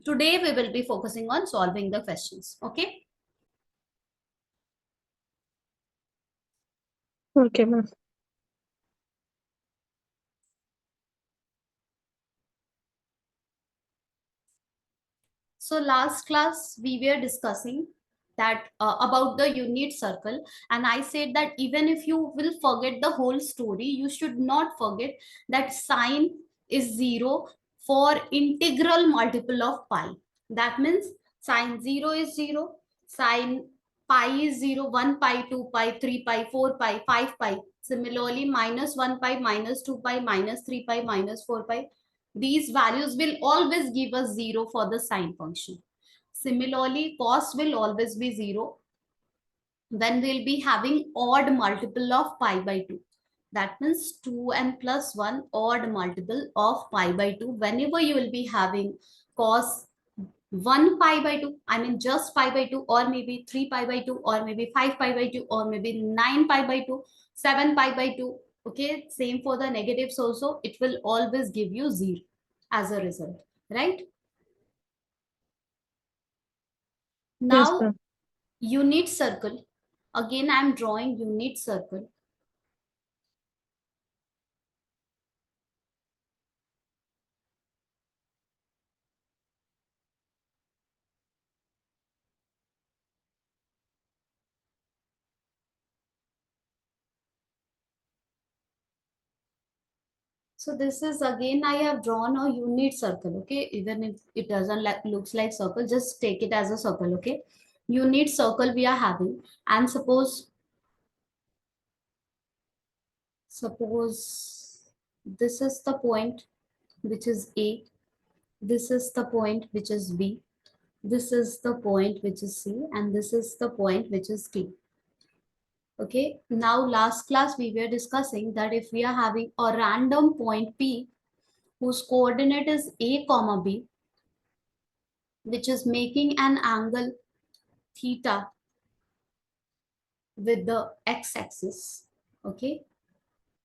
Today we will be focusing on solving the questions. Okay. Okay, ma'am. So last class we were discussing that about the unit circle, and I said that even if you will forget the whole story, you should not forget that sine is 0 for integral multiple of pi. That means sine 0 is 0, sine pi is 0, 1 pi, 2 pi, 3 pi, 4 pi, 5 pi. Similarly, minus 1 pi, minus 2 pi, minus 3 pi, minus 4 pi. These values will always give us 0 for the sine function. Similarly, cos will always be 0 when we'll be having odd multiple of pi by 2. That means 2n plus 1 odd multiple of pi by 2. Whenever you will be having cos 1 pi by 2, I mean just pi by 2, or maybe 3 pi by 2, or maybe 5 pi by 2, or maybe 9 pi by 2, 7 pi by 2. Okay, same for the negatives also. It will always give you 0 as a result, right? Yes, Now, ma'am. unit circle. Again, I am drawing unit circle. So this is again, I have drawn a unit circle. Okay, even if it doesn't looks like circle, just take it as a circle. Okay, unit circle we are having, and suppose this is the point which is A, this is the point which is B, this is the point which is C, and this is the point which is D. Okay, now last class we were discussing that if we are having a random point P whose coordinate is A comma B, which is making an angle theta with the x-axis. Okay,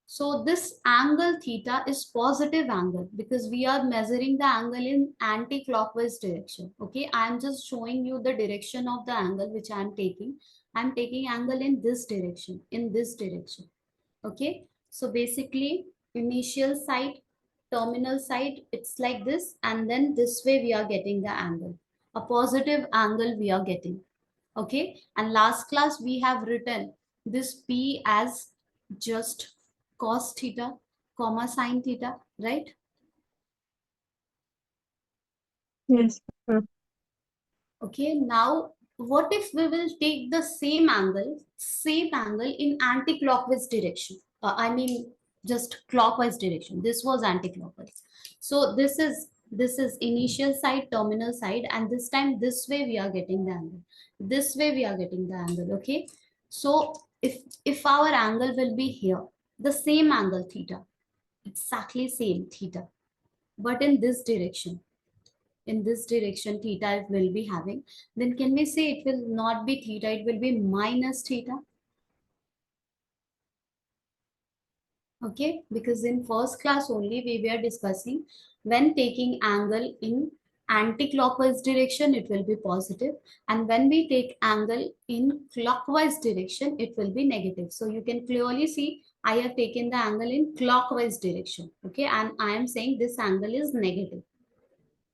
so this angle theta is positive angle because we are measuring the angle in anti-clockwise direction. Okay, I am just showing you the direction of the angle which I am taking. I am taking angle in this direction, Okay, so basically initial side, terminal side, it's like this, and then this way we are getting the angle, a positive angle we are getting. Okay, and last class we have written this P as just cos theta comma sine theta, right? Yes, ma'am. Okay, now what if we will take the same angle in anti-clockwise direction? I mean, just clockwise direction. This was anti-clockwise. So this is initial side, terminal side, and this time this way we are getting the angle. This way we are getting the angle. Okay. So if our angle will be here, the same angle theta, exactly same theta, but in this direction theta it will be having, then can we say it will not be theta, it will be minus theta? Okay, because in first class only we were discussing when taking angle in anti-clockwise direction it will be positive, and when we take angle in clockwise direction it will be negative. So you can clearly see I have taken the angle in clockwise direction. Okay, and I am saying this angle is negative.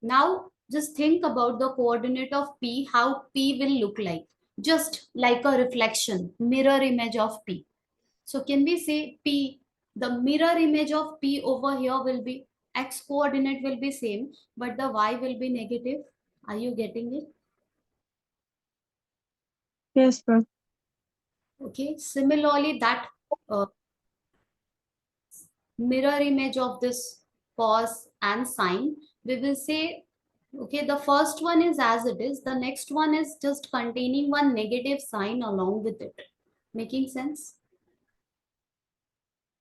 Now, just think about the coordinate of P, how P will look like. Just like a reflection, mirror image of P. So can we say P, the mirror image of P over here will be, X coordinate will be same, but the Y will be negative. Are you getting it? Yes, ma'am. Okay. Similarly, that uh, mirror image of this cos and sine, we will say, okay, the first one is as it is, the next one is just containing one negative sign along with it. Making sense?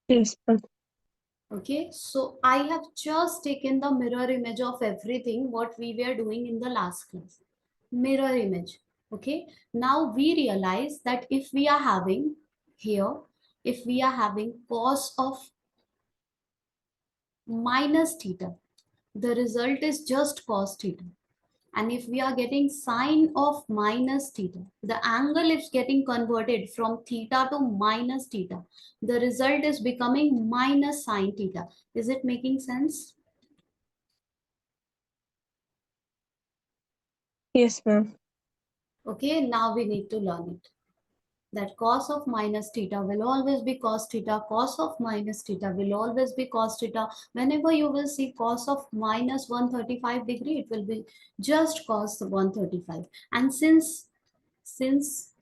Yes, ma'am. Okay, so I have just taken the mirror image of everything what we were doing in the last class. Mirror image. Okay, now we realize that if we are having here, if we are having cos of minus theta, the result is just cos theta. And if we are getting sine of minus theta, the angle is getting converted from theta to minus theta. The result is becoming minus sine theta. Is it making sense? Yes, ma'am. Okay, now we need to learn it. That cos of minus theta will always be cos theta, cos of minus theta will always be cos theta. Whenever you will see cos of minus 135 degree, it will be just cos 135. And since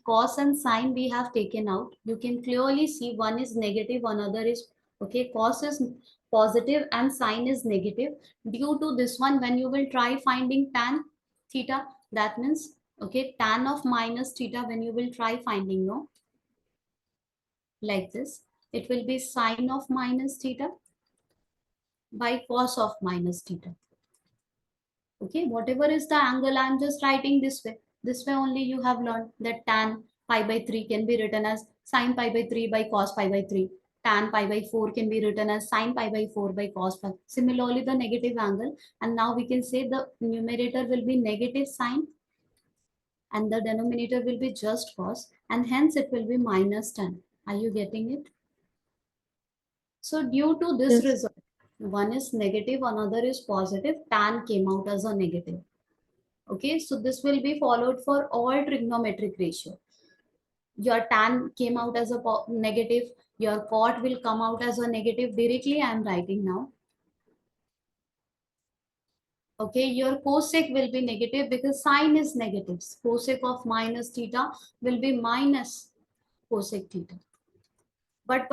cos and sine we have taken out, you can clearly see one is negative, another is okay. Cos is positive and sine is negative. Due to this one, when you will try finding tan theta, that means okay, tan of minus theta, when you will try finding, no, like this, it will be sine of minus theta by cos of minus theta. Okay, whatever is the angle, I'm just writing this way. This way only you have learned that tan pi by 3 can be written as sine pi by 3 by cos pi by 3. Tan pi by 4 can be written as sine pi by 4 by cos pi. Similarly, the negative angle. And now we can say the numerator will be negative sine and the denominator will be just cos. And hence it will be minus tan. Are you getting it? So due to this Yes. result, one is negative, another is positive, tan came out as a negative. Okay, so this will be followed for all trigonometric ratio. Your tan came out as a negative, your cot will come out as a negative. Directly I am writing now. Okay, your cosec will be negative because sine is negative. Cosec of minus theta will be minus cosec theta. But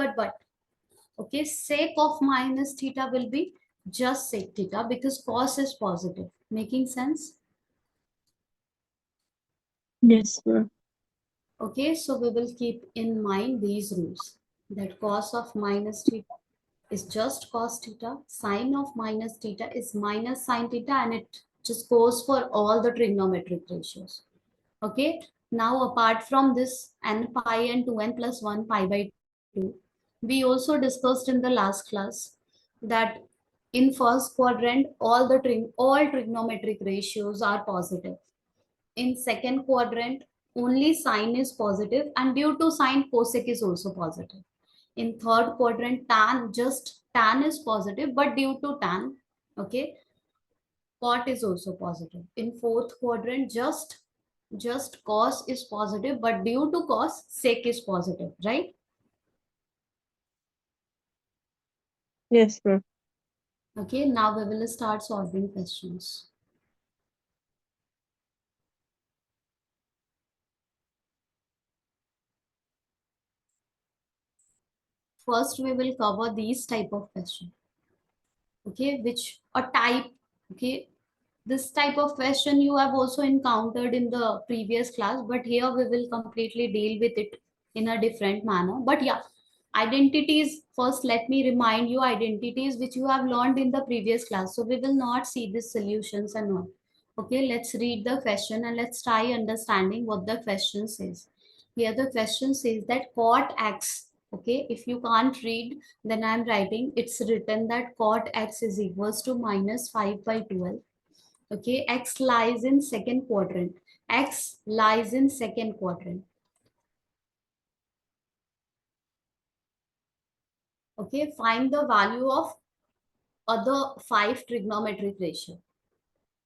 okay, sec of minus theta will be just sec theta because cos is positive. Making sense? Yes, ma'am. Okay, so we will keep in mind these rules, that cos of minus theta is just cos theta, sine of minus theta is minus sine theta, and it just goes for all the trigonometric ratios. Okay, now apart from this n pi and 2n plus 1 pi by 2, we also discussed in the last class that in first quadrant all trigonometric ratios are positive. In second quadrant, only sine is positive, and due to sine, cosec is also positive. In third quadrant, tan is positive, but due to tan, okay, cot is also positive. In fourth quadrant, just cos is positive, but due to cos, sec is positive, right? Yes, ma'am. Okay, now we will start solving questions. First, we will cover these type of question. Okay, which a type, okay, this type of question you have also encountered in the previous class, but here we will completely deal with it in a different manner. But yeah, identities, first let me remind you identities which you have learned in the previous class. So we will not see the solutions and all. Okay, let's read the question and let's try understanding what the question says. Here the question says that cot x, okay, if you can't read, then I'm writing, it's written that cot x is equals to minus 5 by 12. Okay, x lies in second quadrant. X lies in second quadrant. Okay, find the value of other 5 trigonometric ratio.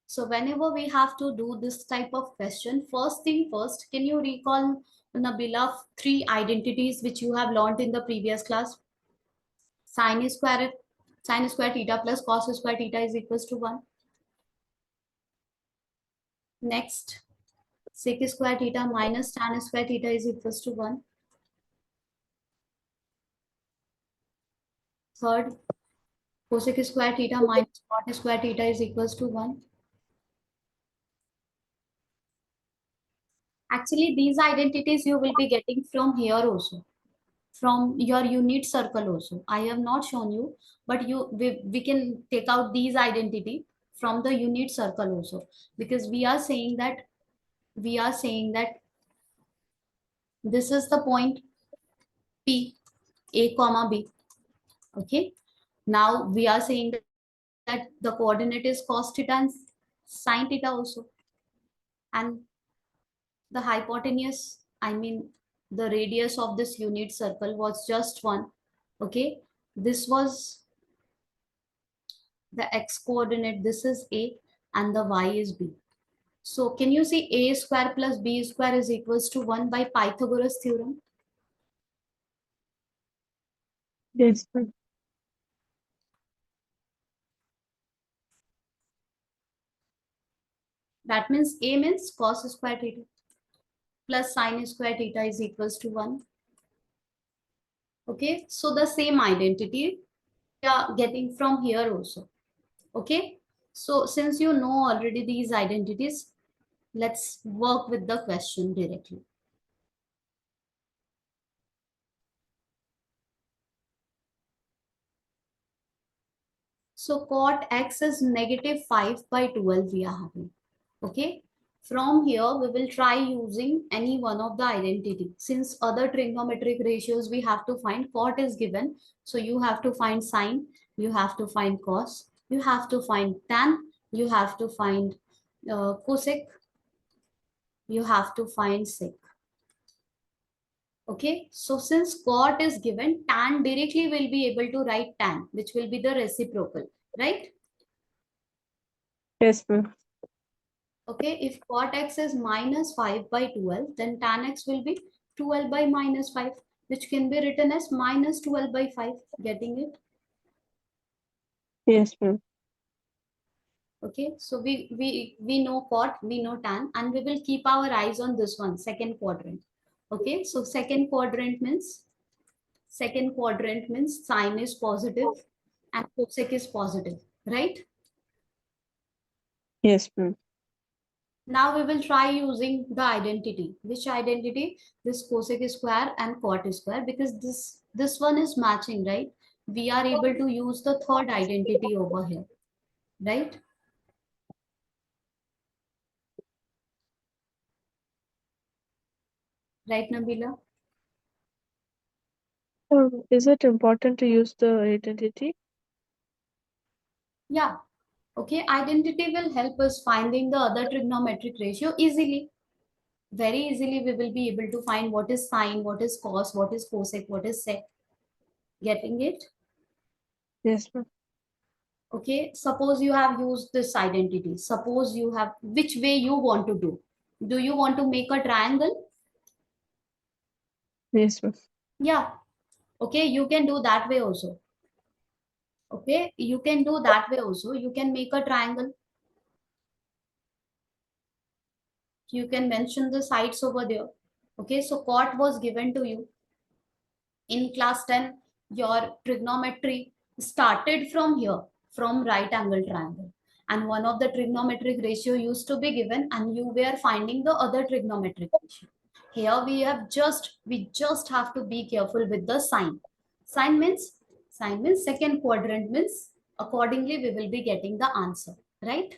So whenever we have to do this type of question, first thing first, can you recall, Nabila, 3 identities which you have learned in the previous class? Sine square, sine square theta plus cos square theta is equals to 1. Next, sec square theta minus tan square theta is equals to 1. Third, cosec square theta minus cot square theta is equals to 1. Actually, these identities you will be getting from here also, from your unit circle also. I have not shown you, but we can take out these identity from the unit circle also, because we are saying that this is the point P, A comma B. Okay. Now we are saying that the coordinate is cos theta and sine theta also. and the hypotenuse, I mean the radius of this unit circle was just 1. Okay, this was the x coordinate, this is a, and the y is b. So can you see a square plus b square is equals to 1 by Pythagoras theorem? Yes, ma'am. That means a means cos square theta plus sine square theta is equals to 1. Okay, so the same identity we are getting from here also. Okay, so since you know already these identities, let's work with the question directly. So cot x is negative 5 by 12 we are having. Okay. From here, we will try using any one of the identity. Since other trigonometric ratios we have to find, cot is given. So you have to find sine, you have to find cos, you have to find tan, you have to find cosec, you have to find sec. Okay, so since cot is given, tan directly will be able to write tan, which will be the reciprocal, right? Yes, ma'am. Okay, if cot x is minus 5 by 12, then tan x will be 12 by minus 5, which can be written as minus 12 by 5. Getting it? Yes, ma'am. Okay, so we know cot, we know tan, and we will keep our eyes on this one, second quadrant. Okay, so second quadrant means sine is positive and cosec is positive, right? Yes, ma'am. Now we will try using the identity. Which identity? This cosec square and cot square, because this one is matching, right? We are able to use the third identity over here, right? Right, Nabila? Is it important to use the identity? Yeah. Okay. Identity will help us finding the other trigonometric ratio easily. Very easily we will be able to find what is sine, what is cos, what is cosec, what is sec. Getting it? Yes, ma'am. Okay, suppose you have used this identity. Suppose you have, which way you want to do? Do you want to make a triangle? Yes, ma'am. Yeah. Okay, you can do that way also. Okay, you can do that way also. You can make a triangle. You can mention the sides over there. Okay, so cot was given to you in class 10. Your trigonometry started from here, from right angle triangle, and one of the trigonometric ratio used to be given, and you were finding the other trigonometric ratio. Here we just have to be careful with the sign. Sign means second quadrant means accordingly we will be getting the answer, right?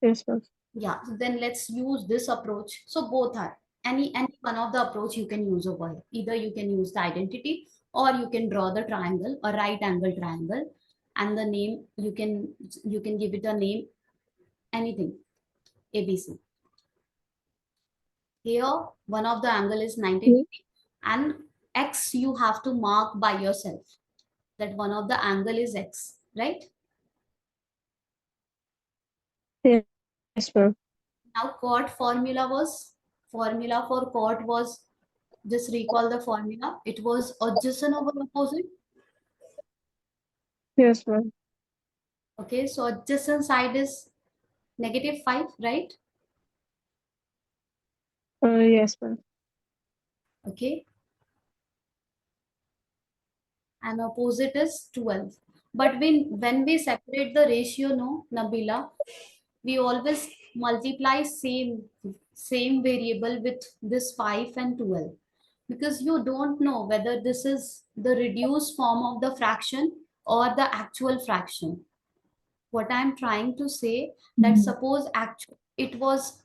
Yes, ma'am. Yeah, so then let's use this approach. So both are, any one of the approach you can use over here. Either you can use the identity, or you can draw the triangle, a right angle triangle, and the name you can give it a name, anything, ABC. Here one of the angle is 90 Mm. degree, and x you have to mark by yourself that one of the angle is x, right? Yes, ma'am. Now chord formula for chord was, just recall the formula. It was adjacent over opposite. Yes, ma'am. Okay, so adjacent side is negative 5, right? Yes, ma'am. Okay, and opposite is 12. But when we separate the ratio, no, Nabila, we always multiply same variable with this 5 and 12, because you don't know whether this is the reduced form of the fraction or the actual fraction. What I'm trying to say, that Mm. suppose actually it was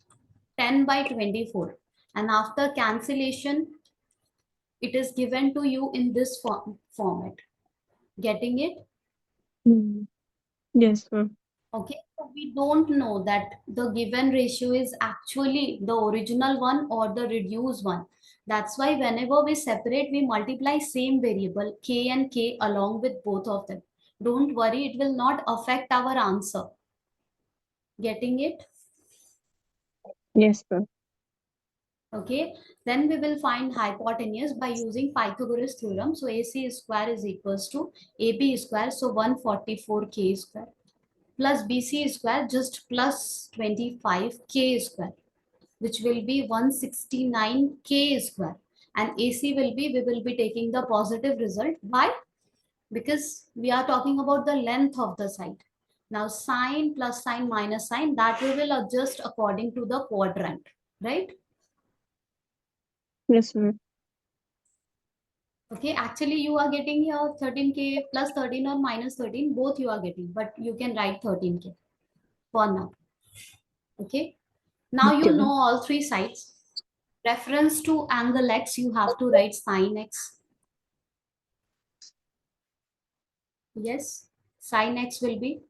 10 by 24, and after cancellation it is given to you in this format. Getting it? Mm. Yes, ma'am. Okay, so we don't know that the given ratio is actually the original one or the reduced one. That's why whenever we separate, we multiply same variable k and k along with both of them. Don't worry, it will not affect our answer. Getting it? Yes, ma'am. Okay, then we will find hypotenuse by using Pythagoras theorem. So AC square is equals to AB square, so 144k square, plus BC square, just plus 25k square, which will be 169k square. And AC will be, we will be taking the positive result. Why? Because we are talking about the length of the side. Now sine plus sine minus sine, that we will adjust according to the quadrant, right? Yes, ma'am. Okay, actually you are getting here 13k plus 13 or minus 13, both you are getting, but you can write 13k for now. Okay, now you Okay, know ma'am. all three sides. Reference to angle x, you have to write sine x. Yes, sine x will be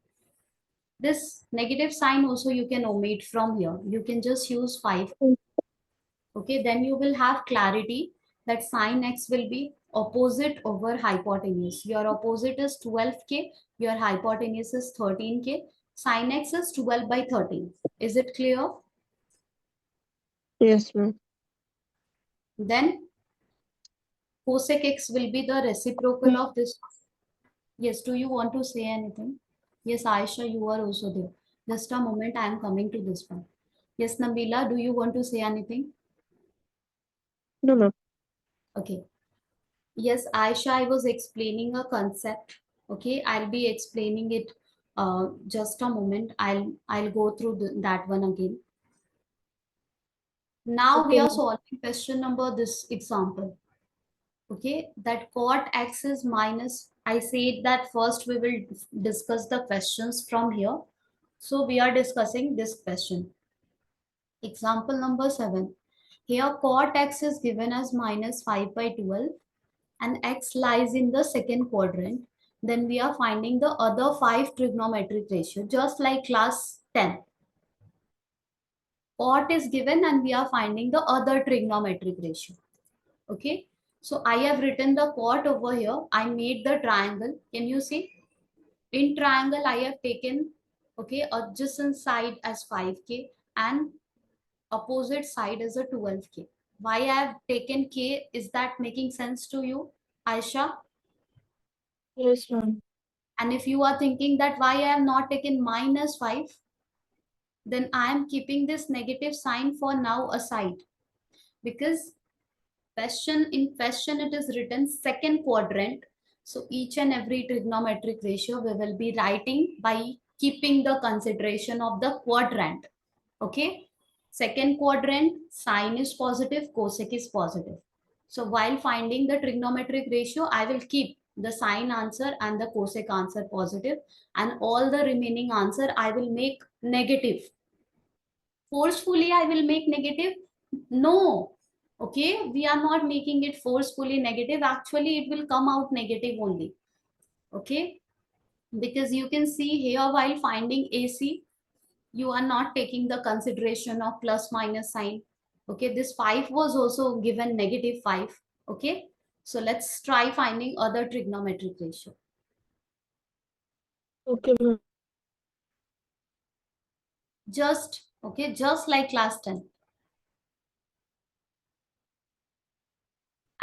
this negative sign also you can omit from here. You can just use 5. Okay, then you will have clarity that sine x will be opposite over hypotenuse. Your opposite is 12k, your hypotenuse is 13k. Sine x is 12 by 13. Is it clear? Yes, ma'am. Then cosec x will be the reciprocal of this. Yes, do you want to say anything? Yes, Aisha, you are also there. Just a moment, I am coming to this one. Yes, Nabila, do you want to say anything? No, ma'am. Okay. Yes, Aisha, I was explaining a concept. Okay, I'll be explaining it just a moment. I'll go through that one again. Now we Okay, are ma'am. solving question number this example. Okay, that cot x is minus. I said that first we will discuss the questions from here. So we are discussing this question. Example number 7. Here cot x is given as minus 5 by 12 and x lies in the second quadrant. Then we are finding the other 5 trigonometric ratio just like class 10. Cot is given and we are finding the other trigonometric ratio. Okay. So I have written the cot over here. I made the triangle. Can you see? In triangle I have taken, okay, adjacent side as 5k and opposite side is a 12k. Why I have taken k? Is that making sense to you, Aisha? Yes, ma'am. And if you are thinking that why I have not taken minus 5, then I am keeping this negative sign for now aside. Because question it is written second quadrant. So each and every trigonometric ratio we will be writing by keeping the consideration of the quadrant. Okay. Second quadrant, sine is positive, cosec is positive. So while finding the trigonometric ratio, I will keep the sine answer and the cosec answer positive, and all the remaining answer I will make negative. Forcefully I will make negative? No. Okay, we are not making it forcefully negative. Actually, it will come out negative only. Okay, because you can see here while finding AC, you are not taking the consideration of plus minus sign. Okay, this 5 was also given negative 5. Okay, so let's try finding other trigonometric ratio. Okay, ma'am. Just, okay, just like class 10.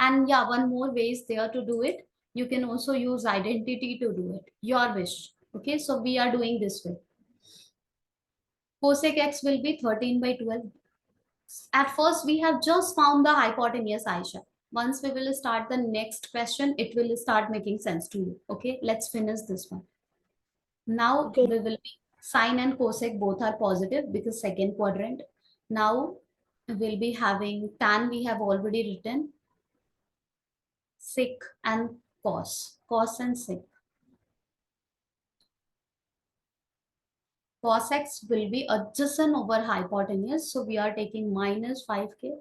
And yeah, one more way is there to do it. You can also use identity to do it, your wish. Okay, so we are doing this way. Cosec x will be 13 by 12. At first, we have just found the hypotenuse, Aisha. Once we will start the next question, it will start making sense to you. Okay, let's finish this one. Now Okay. we will be sine and cosec both are positive because second quadrant. Now we'll be having tan, we have already written, sec and cos and sec. Cos x will be adjacent over hypotenuse. So we are taking minus 5k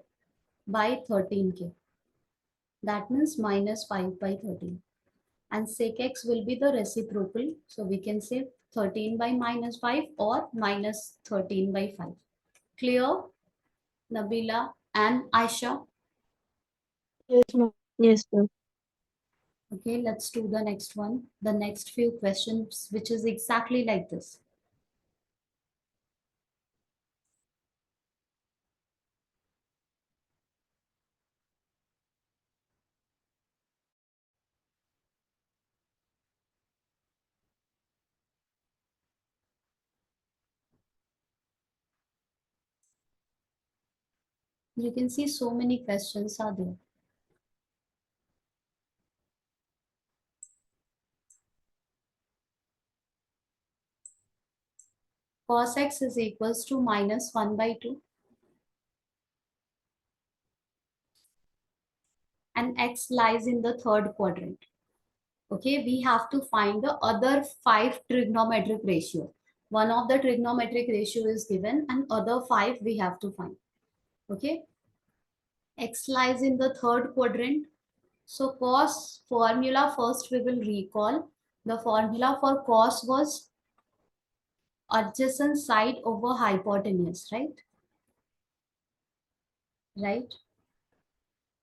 by 13k. That means minus 5 by 13. And sec x will be the reciprocal. So we can say 13 by minus 5 or minus 13 by 5. Clear, Nabila and Aisha? Yes, ma'am. Yes, ma'am. Okay, let's do the next one. The next few questions, which is exactly like this. You can see so many questions are there. Cos x is equals to minus 1 by 2 and x lies in the third quadrant. Okay, we have to find the other 5 trigonometric ratio. One of the trigonometric ratio is given and other 5 we have to find. Okay, x lies in the third quadrant. So cos formula first we will recall. The formula for cos was adjacent side over hypotenuse, right? Right.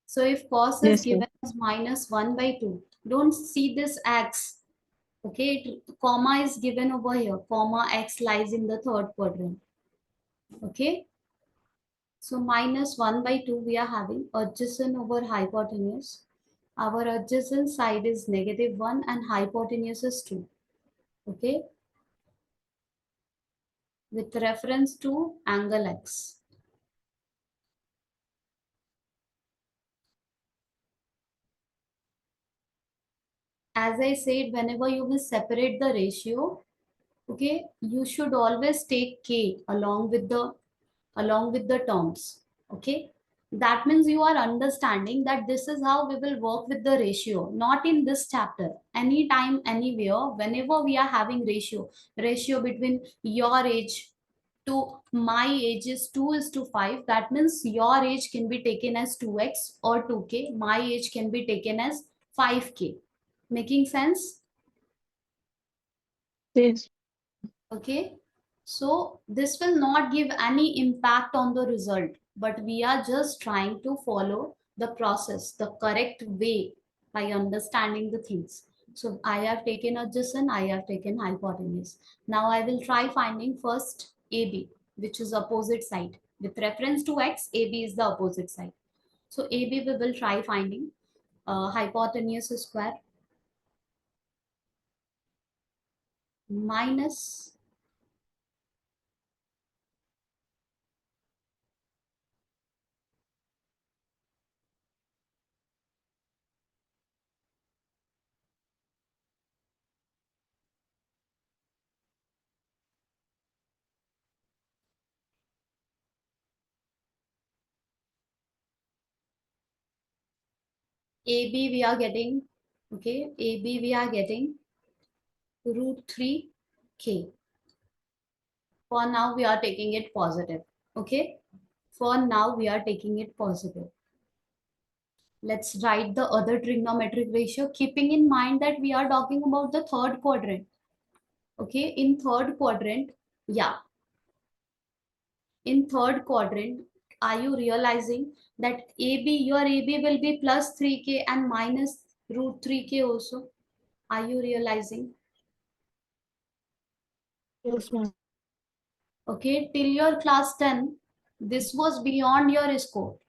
So if cos is Yes, ma'am. given as minus 1 by 2, don't see this x. Okay, comma is given over here. Comma x lies in the third quadrant. Okay, so minus 1 by 2 we are having adjacent over hypotenuse. Our adjacent side is negative 1 and hypotenuse is 2. Okay, with reference to angle x. As I said, whenever you will separate the ratio, okay, you should always take k along with the terms. Okay, that means you are understanding that this is how we will work with the ratio, not in this chapter, anytime, anywhere, whenever we are having ratio between your age to my age is 2 is to 5. That means your age can be taken as 2x or 2k, my age can be taken as 5k. Making sense? Yes. Okay, so this will not give any impact on the result, but we are just trying to follow the process, the correct way by understanding the things. So I have taken adjacent, I have taken hypotenuse. Now I will try finding first AB, which is opposite side. With reference to x, AB is the opposite side. So AB we will try finding hypotenuse square minus AB we are getting, okay, AB we are getting root 3k. For now we are taking it positive, okay? For now we are taking it positive. Let's write the other trigonometric ratio, keeping in mind that we are talking about the third quadrant, okay? In third quadrant, yeah, in third quadrant, are you realizing that your AB will be plus 3k and minus root 3k also? Are you realizing? Yes, ma'am. Okay, till your class 10, this was beyond your scope.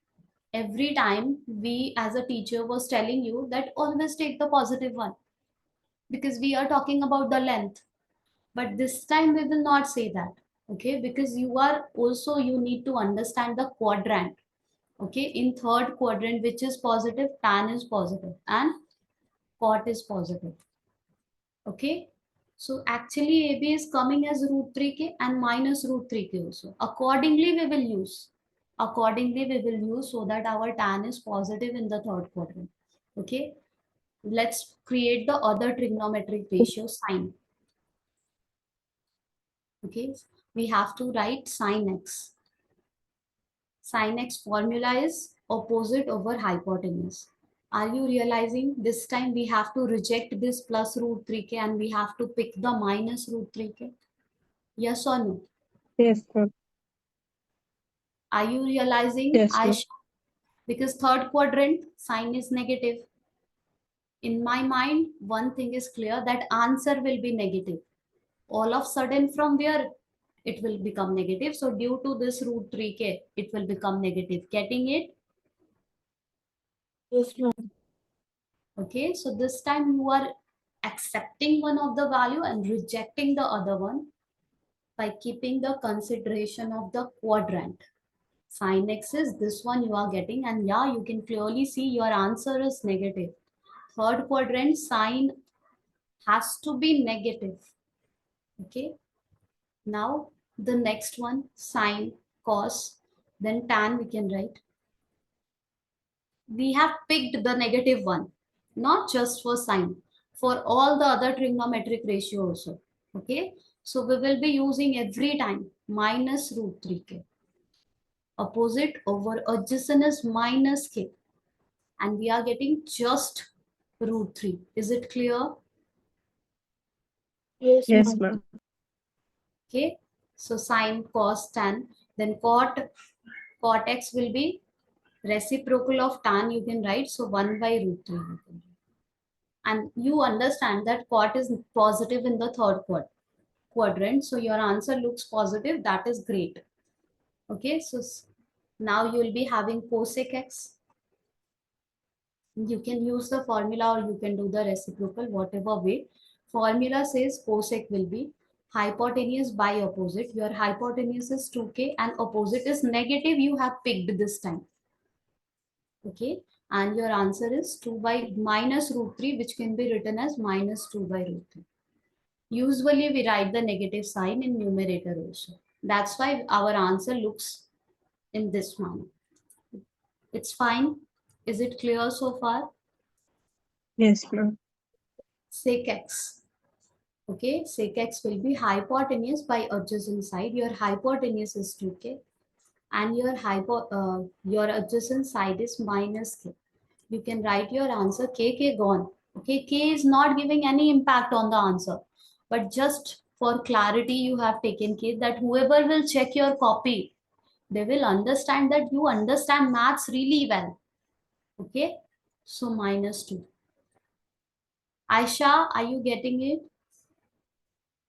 Every time we as a teacher was telling you that always take the positive one because we are talking about the length. But this time we will not say that. Okay, because you need to understand the quadrant. Okay, in third quadrant, which is positive, tan is positive and cot is positive. Okay, so actually AB is coming as root 3k and minus root 3k also. Accordingly we will use so that our tan is positive in the third quadrant. Okay, let's create the other trigonometric ratio sine. Okay, we have to write sine x. Sine x formula is opposite over hypotenuse. Are you realizing this time we have to reject this plus root 3k and we have to pick the minus root 3k? Yes or no? Yes, ma'am. Are you realizing? Yes, ma'am. Because third quadrant sign is negative. In my mind, one thing is clear, that answer will be negative. All of sudden from where it will become negative? So due to this root 3k, it will become negative. Getting it? Yes, ma'am. Okay, so this time you are accepting one of the value and rejecting the other one by keeping the consideration of the quadrant. Sin x is this one you are getting, and yeah, you can clearly see your answer is negative. Third quadrant sign has to be negative. Okay, now the next one, sine, cos, then tan we can write. We have picked the negative one, not just for sine, for all the other trigonometric ratio also. Okay, so we will be using every time minus root 3k. Opposite over adjacent is minus k, and we are getting just root 3. Is it clear? Yes, yes, ma'am. Okay, so sine, cos, tan, then cot x will be reciprocal of tan, you can write, so 1 by root 3 you can write. And you understand that cot is positive in the third quadrant, so your answer looks positive. That is great. Okay, so now you will be having cosec x. You can use the formula or you can do the reciprocal, whatever way. Formula says cosec will be hypotenuse by opposite. Your hypotenuse is 2k and opposite is negative, you have picked this time. Okay, and your answer is 2 by minus root 3, which can be written as minus 2 by root 3. Usually we write the negative sign in numerator also. That's why our answer looks in this manner. It's fine. Is it clear so far? Yes, ma'am. Sec x. Okay, sec x will be hypotenuse by adjacent side. Your hypotenuse is 2k and your adjacent side is minus k. You can write your answer, k gone. Okay, k is not giving any impact on the answer, but just for clarity you have taken k, that whoever will check your copy, they will understand that you understand maths really well. Okay, so minus 2. Aisha, are you getting it?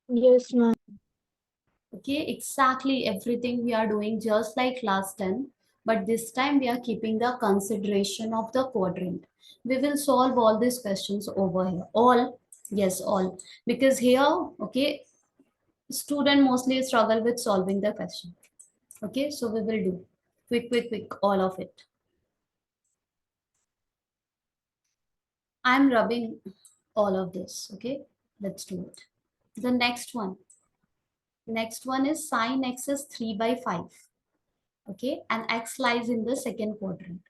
Yes, ma'am. Okay, exactly everything we are doing just like last time, but this time we are keeping the consideration of the quadrant. We will solve all these questions over here. All, yes, all. Because here, okay, student mostly struggle with solving the question. Okay, so we will do quick, all of it. I'm rubbing all of this. Okay, let's do it. The next one is sine x is 3 by 5. Okay, and x lies in the second quadrant.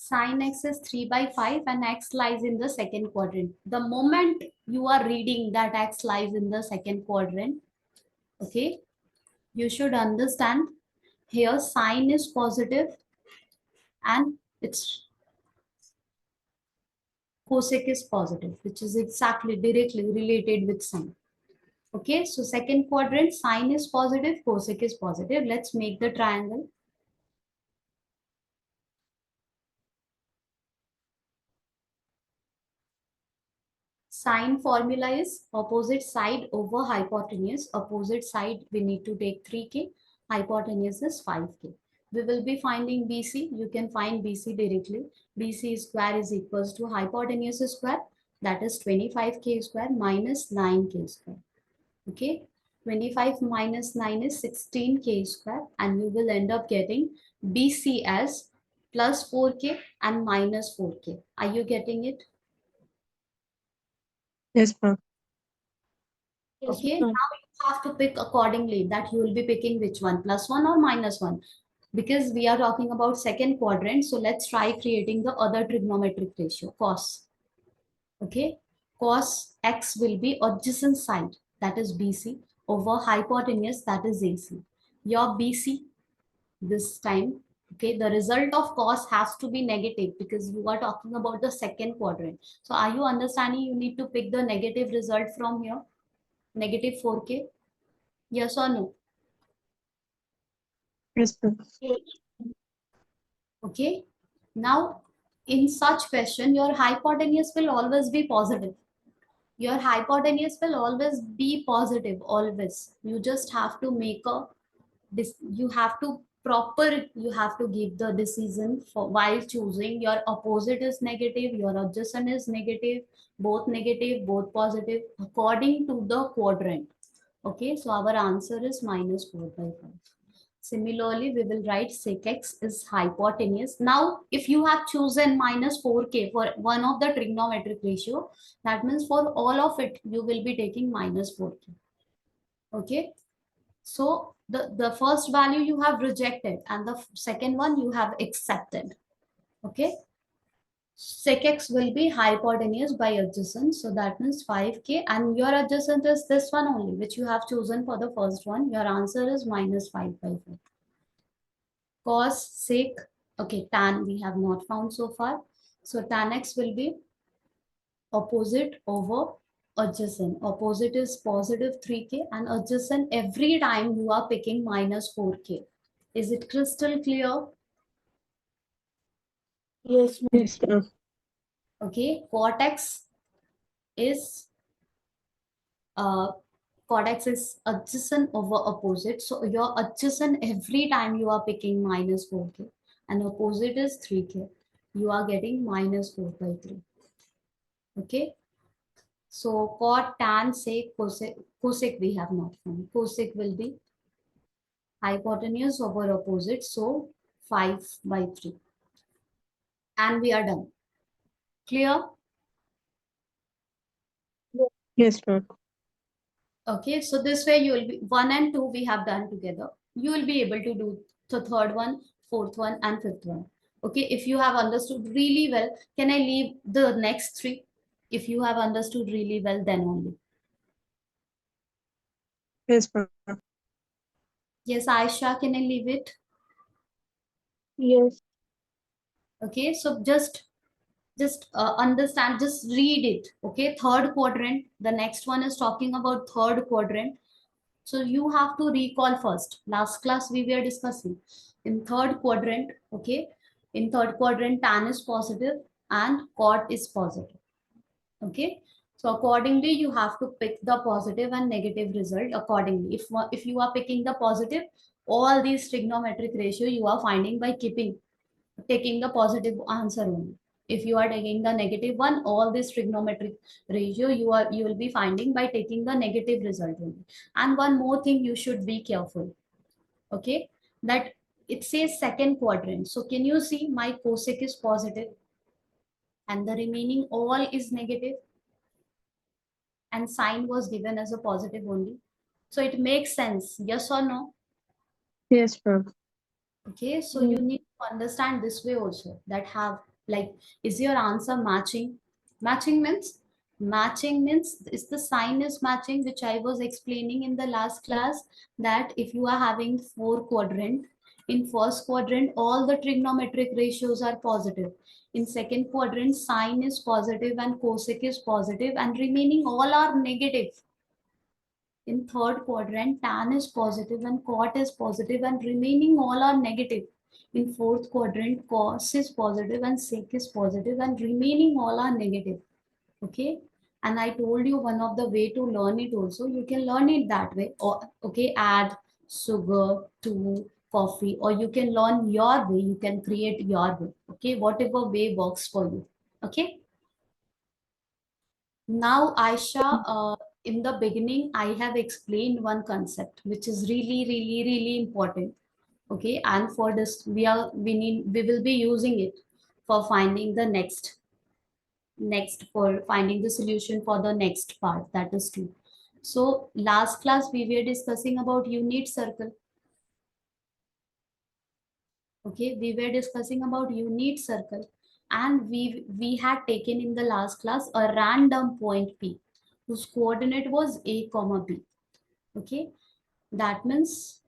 Sine x is 3 by 5 and x lies in the second quadrant. The moment you are reading that x lies in the second quadrant, okay, you should understand here sine is positive and its cosec is positive, which is exactly directly related with sine. Okay, so second quadrant, sine is positive, cosec is positive. Let's make the triangle. Sine formula is opposite side over hypotenuse. Opposite side we need to take 3k. Hypotenuse is 5k. We will be finding BC. You can find BC directly. BC square is equals to hypotenuse square. That is 25k square minus 9k square. Okay. 25 minus 9 is 16k square. And you will end up getting BC as plus 4k and minus 4k. Are you getting it? Yes, ma'am. Okay, now you have to pick accordingly that you will be picking which one, +1 or -1. Because we are talking about second quadrant, so let's try creating the other trigonometric ratio, cos. Okay, cos x will be adjacent side, that is BC, over hypotenuse, that is AC. Your BC this time, okay, the result of cos has to be negative because you are talking about the second quadrant. So are you understanding? You need to pick the negative result from here, negative 4k. Yes or no? Yes, ma'am. Okay. Now, in such question, your hypotenuse will always be positive. Your hypotenuse will always be positive, always. You just have to make a you have to you have to give the decision for while choosing. Your opposite is negative, your adjacent is negative, both positive, according to the quadrant. Okay, so our answer is -4/5. Similarly, we will write sec x is hypotenuse. Now, if you have chosen -4k for one of the trigonometric ratio, that means for all of it, you will be taking -4k. Okay, so the first value you have rejected and the second one you have accepted. Okay, sec x will be hypotenuse by adjacent, so that means 5k, and your adjacent is this one only, which you have chosen for the first one. Your answer is -5/5. Cos, sec, okay, tan we have not found so far, so tan x will be opposite over adjacent. Opposite is positive 3k and adjacent every time you are picking -4k. Is it crystal clear? Yes, ma'am. Yes, ma'am. Okay, cot x is uh, cot x is adjacent over opposite. So your adjacent every time you are picking -4k and opposite is 3k. You are getting -4/3. Okay. So cot, tan, sec, cosec we have not found. Cosec will be hypotenuse over opposite. So 5/3. And we are done. Clear? Yes, ma'am. Okay. So this way you will be 1 and 2 we have done together. You will be able to do the third one, fourth one, and fifth one. Okay. If you have understood really well, can I leave the next three? If you have understood really well, then only. Yes, ma'am. Yes, Aisha, can I leave it? Yes. Okay. So just understand, just read it. Okay, third quadrant, the next one is talking about third quadrant. So you have to recall first, last class we were discussing in third quadrant. Okay, in third quadrant tan is positive and cot is positive. Okay, so accordingly you have to pick the positive and negative result accordingly. If you are picking the positive, all these trigonometric ratio you are finding by taking the positive answer only. If you are taking the negative one, all this trigonometric ratio you will be finding by taking the negative result only. And one more thing you should be careful. Okay, that it says second quadrant. So can you see my cosec is positive and the remaining all is negative, and sign was given as a positive only. So it makes sense, yes or no? Yes, ma'am. Okay, so Mm. you need to understand this way also, that have like, is your answer matching? Matching means is the sign is matching, which I was explaining in the last class, that if you are having four quadrant, in first quadrant all the trigonometric ratios are positive. In second quadrant sine is positive and cosec is positive and remaining all are negative. In third quadrant, tan is positive and cot is positive and remaining all are negative. In fourth quadrant, cos is positive and sec is positive and remaining all are negative. Okay. And I told you one of the way to learn it also, you can learn it that way. Or okay, add sugar to coffee, or you can learn your way, you can create your way. Okay, whatever way works for you. Okay. Now, Aisha, in the beginning, I have explained one concept which is really, really, really important. Okay, and for this, we will be using it for finding the next. next for finding the solution for the next part, that is 2. So last class we were discussing about unit circle. Okay, we were discussing about unit circle, and we had taken in the last class a random point P whose coordinate was a comma B. Okay, that means,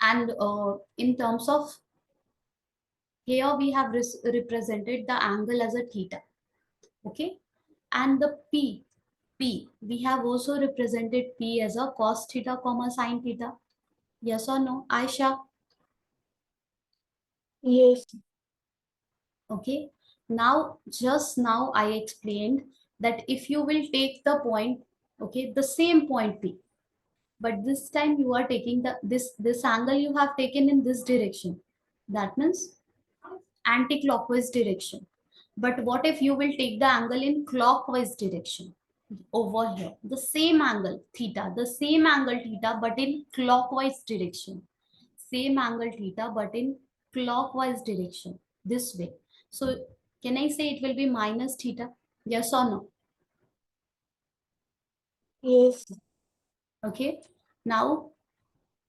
and in terms of, here we have represented the angle as a theta. Okay, and the P we have also represented P as a cos theta comma sin theta. Yes or no, Aisha? Yes. Okay, now just now I explained that if you will take the point, okay, the same point P, but this time you are taking the this angle you have taken in this direction, that means anti-clockwise direction. But what if you will take the angle in clockwise direction? Over here, the same angle theta, the same angle theta, but in clockwise direction. Same angle theta, but in clockwise direction, this way. So can I say it will be minus theta? Yes or no? Yes. Okay, now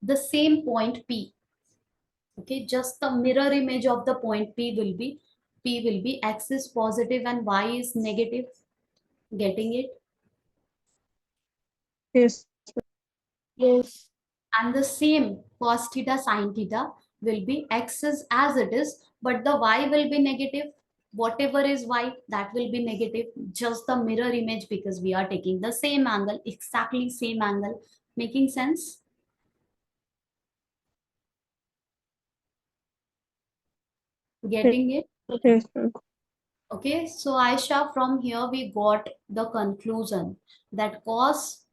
the same point P, okay, just the mirror image of the point P will be x is positive and y is negative. Getting it? Yes. Yes. And the same cos theta sin theta will be x is as it is, but the y will be negative. Whatever is y, that will be negative. Just the mirror image, because we are taking the same angle, exactly same angle. Making sense? Getting it? Yes. Okay, so Aisha, from here we got the conclusion that cos,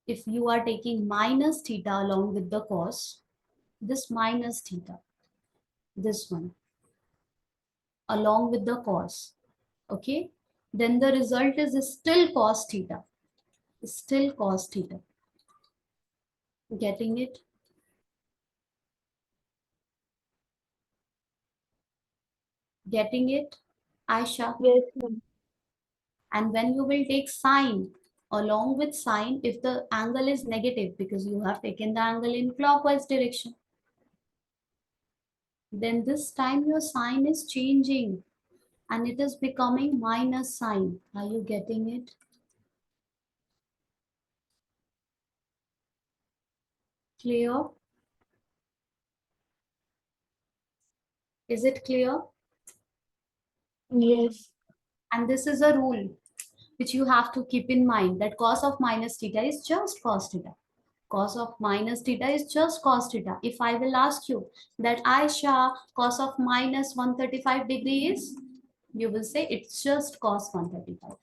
if you are taking minus theta along with the cos, this minus theta, this one, along with the cos, okay, then the result is still cos theta, still cos theta. Getting it? Getting it, Aisha? Yes, ma'am. And when you will take sine along with sine, if the angle is negative, because you have taken the angle in clockwise direction, then this time your sign is changing and it is becoming minus sign. Are you getting it? Clear? Is it clear? Yes. And this is a rule which you have to keep in mind, that cos of minus theta is just cos theta. Cos of minus theta is just cos theta. If I will ask you that Aisha, cos of minus 135 degree is, you will say it's just cos 135.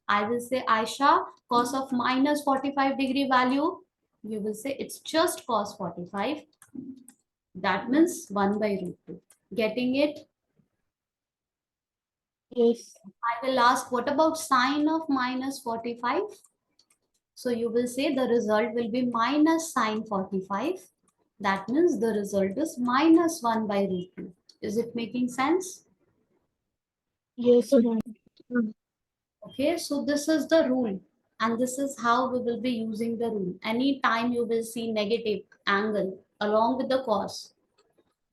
I will say Aisha, cos of minus 45 degree value, you will say it's just cos 45. That means 1 by root 2. Getting it? Yes. I will ask, what about sine of minus 45? So you will say the result will be minus sine 45. That means the result is minus 1 by root 2. Is it making sense? Yes, ma'am. Okay, so this is the rule, and this is how we will be using the rule. Anytime you will see negative angle along with the cos,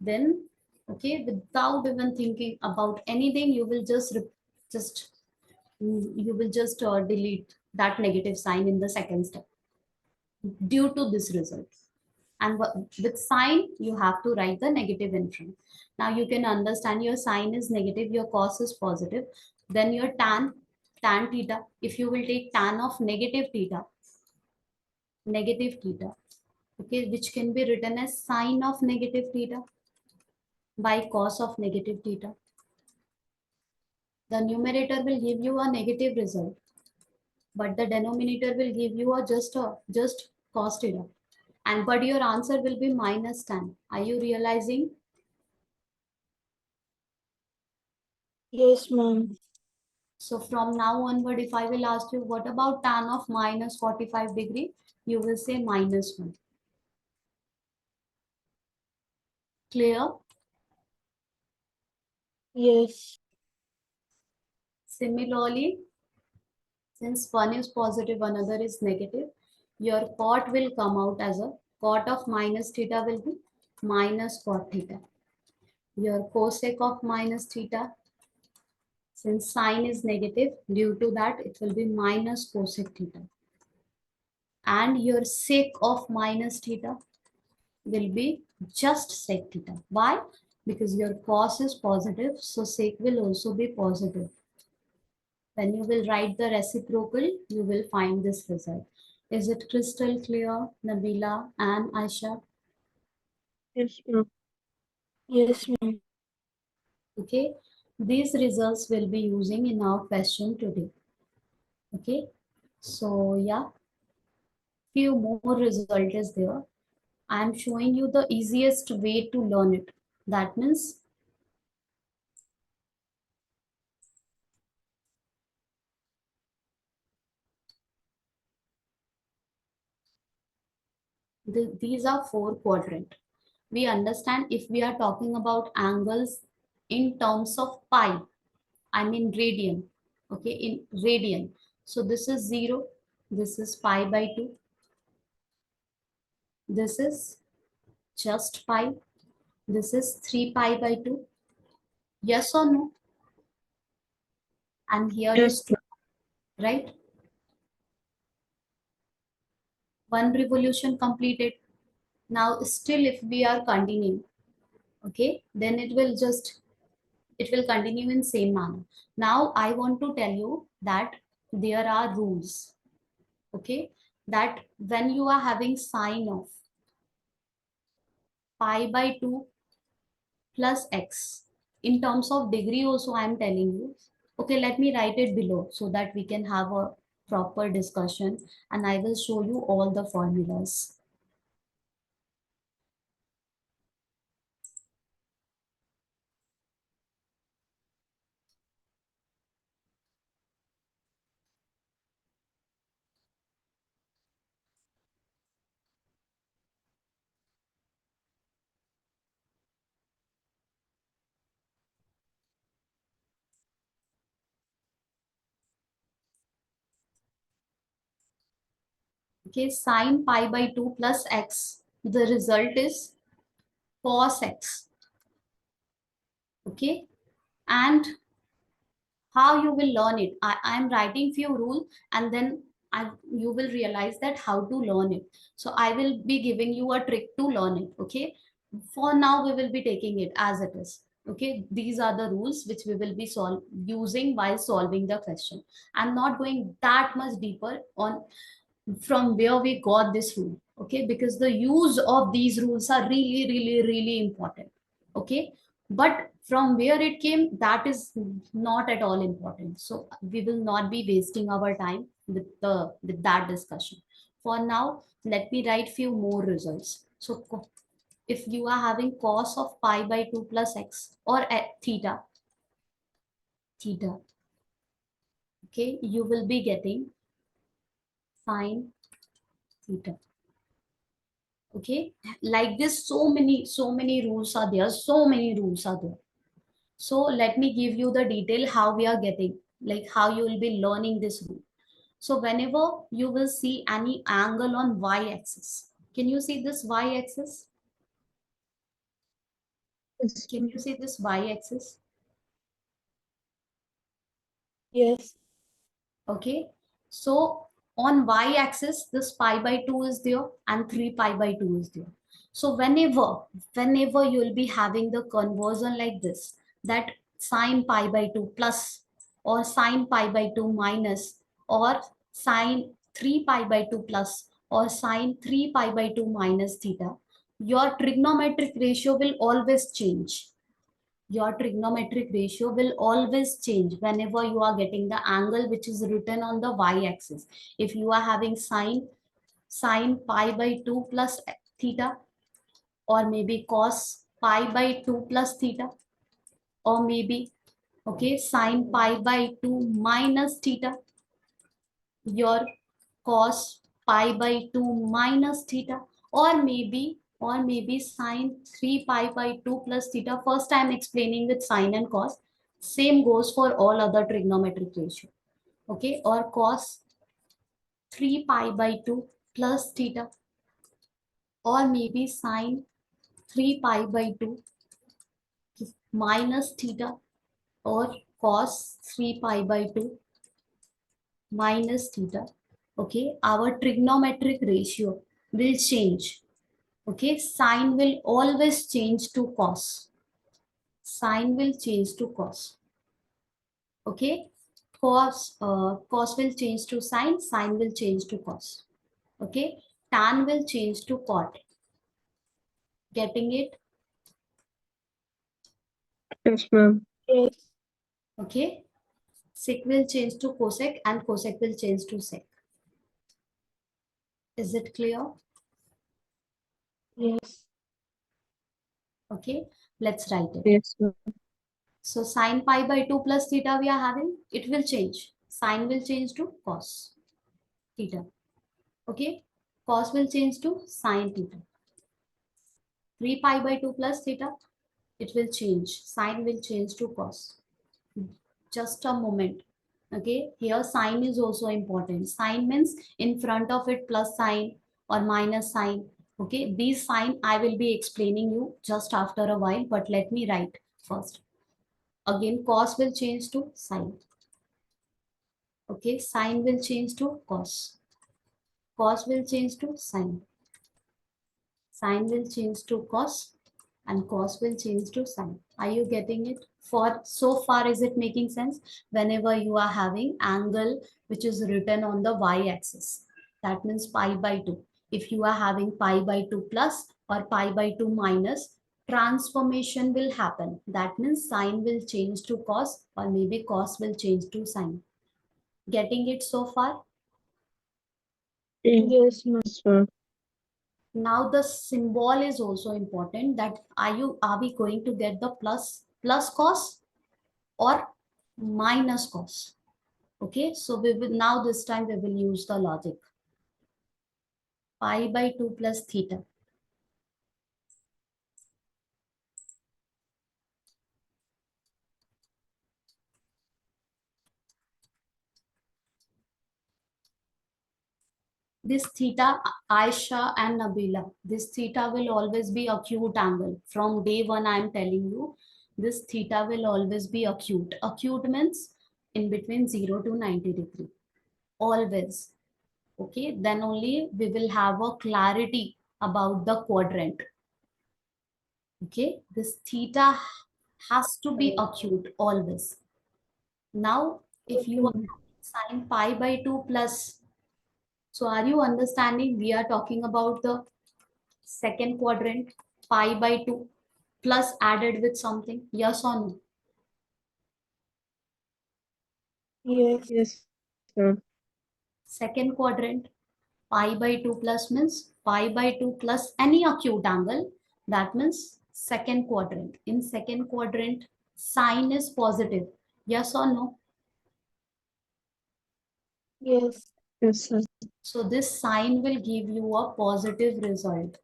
then, okay, without even thinking about anything, you will just you will just delete that negative sign in the second step due to this result. And with sign, you have to write the negative in front. Now you can understand your sign is negative, your cos is positive, then your tan theta, if you will take tan of negative theta, okay, which can be written as sine of negative theta by cos of negative theta, the numerator will give you a negative result, but the denominator will give you a just cos theta, and but your answer will be minus tan. Are you realizing? Yes, ma'am. So from now onward, if I will ask you, what about tan of minus 45 degree? You will say minus 1. Clear? Yes. Similarly, since one is positive, another is negative, your cot will come out as a cot of minus theta will be minus cot theta. Your cosec of minus theta, since sine is negative, due to that it will be minus cosec theta. And your sec of minus theta will be just sec theta. Why? Because your cos is positive, so sec will also be positive. When you will write the reciprocal, you will find this result. Is it crystal clear, Nabila and Aisha? Yes, ma'am. Yes, ma'am. Okay, these results will be using in our question today. Okay, so yeah, few more result is there. I am showing you the easiest way to learn it. That means these are four quadrant. We understand if we are talking about angles in terms of pi, I mean radian, okay, in radian. So this is 0, this is pi by 2, this is just pi, this is 3 pi by 2. Yes or no? And here Yes, is 2, right? One revolution completed. Now still if we are continuing, okay, then it will continue in same manner. Now I want to tell you that there are rules, okay, that when you are having sine of pi by 2 plus x, in terms of degree also I am telling you. Okay, let me write it below so that we can have a proper discussion, and I will show you all the formulas. Okay, sine pi by 2 plus x, the result is cos x. Okay, and how you will learn it, I am writing few rules, and then you will realize that how to learn it. So I will be giving you a trick to learn it. Okay, for now we will be taking it as it is. Okay, these are the rules which we will be using while solving the question. I'm not going that much deeper on from where we got this rule, okay, because the use of these rules are really important. Okay, but from where it came, that is not at all important, so we will not be wasting our time with that discussion. For now, let me write few more results. So if you are having cos of pi by 2 plus x, or theta, okay, you will be getting sine theta. Okay, like this, so many rules are there, so many rules are there. So let me give you the detail how we are getting, like how you will be learning this rule. So whenever you will see any angle on y-axis, can you see this y-axis? yes, Can you ma'am. see this y-axis? Yes, Okay, so on y-axis, this pi by 2 is there and 3 pi by 2 is there. So whenever you will be having the conversion like this, that sine pi by 2 plus, or sine pi by 2 minus, or sine 3 pi by 2 plus, or sine 3 pi by 2 minus theta, your trigonometric ratio will always change. Your trigonometric ratio will always change whenever you are getting the angle which is written on the y-axis. If you are having sine pi by 2 plus theta, or maybe cos pi by 2 plus theta, or maybe, okay, sine pi by 2 minus theta, your cos pi by 2 minus theta, or maybe sine 3 pi by 2 plus theta. First I am explaining with sine and cos. Same goes for all other trigonometric ratio. Okay, or cos 3 pi by 2 plus theta, or maybe sine 3 pi by 2 minus theta, or cos 3 pi by 2 minus theta. Okay, our trigonometric ratio will change. Okay, sine will always change to cos. Sine will change to cos. Okay, cos will change to sine will change to cos. Okay, tan will change to cot. Getting it? Yes, ma'am. Yes. Okay, sec will change to cosec and cosec will change to sec. Is it clear? Yes. Okay, let's write it. Yes, ma'am. So sine pi by 2 plus theta we are having, it will change. Sine will change to cos theta. Okay, cos will change to sine theta. 3 pi by 2 plus theta, it will change. Sine will change to cos. Just a moment. Okay, here sign is also important. Sign means in front of it plus sign or minus sign. Okay, these sign I will be explaining you just after a while, but let me write first. Again, cos will change to sine. Okay, sine will change to cos. Cos will change to sine. Sine will change to cos, and cos will change to sine. Are you getting it? For so far, is it making sense? Whenever you are having angle which is written on the y-axis, that means pi by 2. If you are having pi by 2 plus or pi by 2 minus, transformation will happen. That means sine will change to cos, or maybe cos will change to sine. Getting it so far? Yes, ma'am. Now the symbol is also important. That are we going to get the plus cos or minus cos? Okay, so we will now this time we will use the logic. Pi by 2 plus theta. This theta, Aisha and Nabila, this theta will always be acute angle. From day one, I am telling you, this theta will always be acute. Acute means in between 0 to 90 degree. Always. Okay, then only we will have a clarity about the quadrant. Okay, this theta has to be acute always. Now, if you are sine pi by 2 plus, so are you understanding? We are talking about the second quadrant, pi by 2 plus added with something. Yes or no? Yes. Yes, ma'am. Second quadrant, pi by 2 plus means pi by 2 plus any acute angle. That means second quadrant. In second quadrant, sine is positive. Yes or no? Yes. Yes, sir. So this sine will give you a positive result.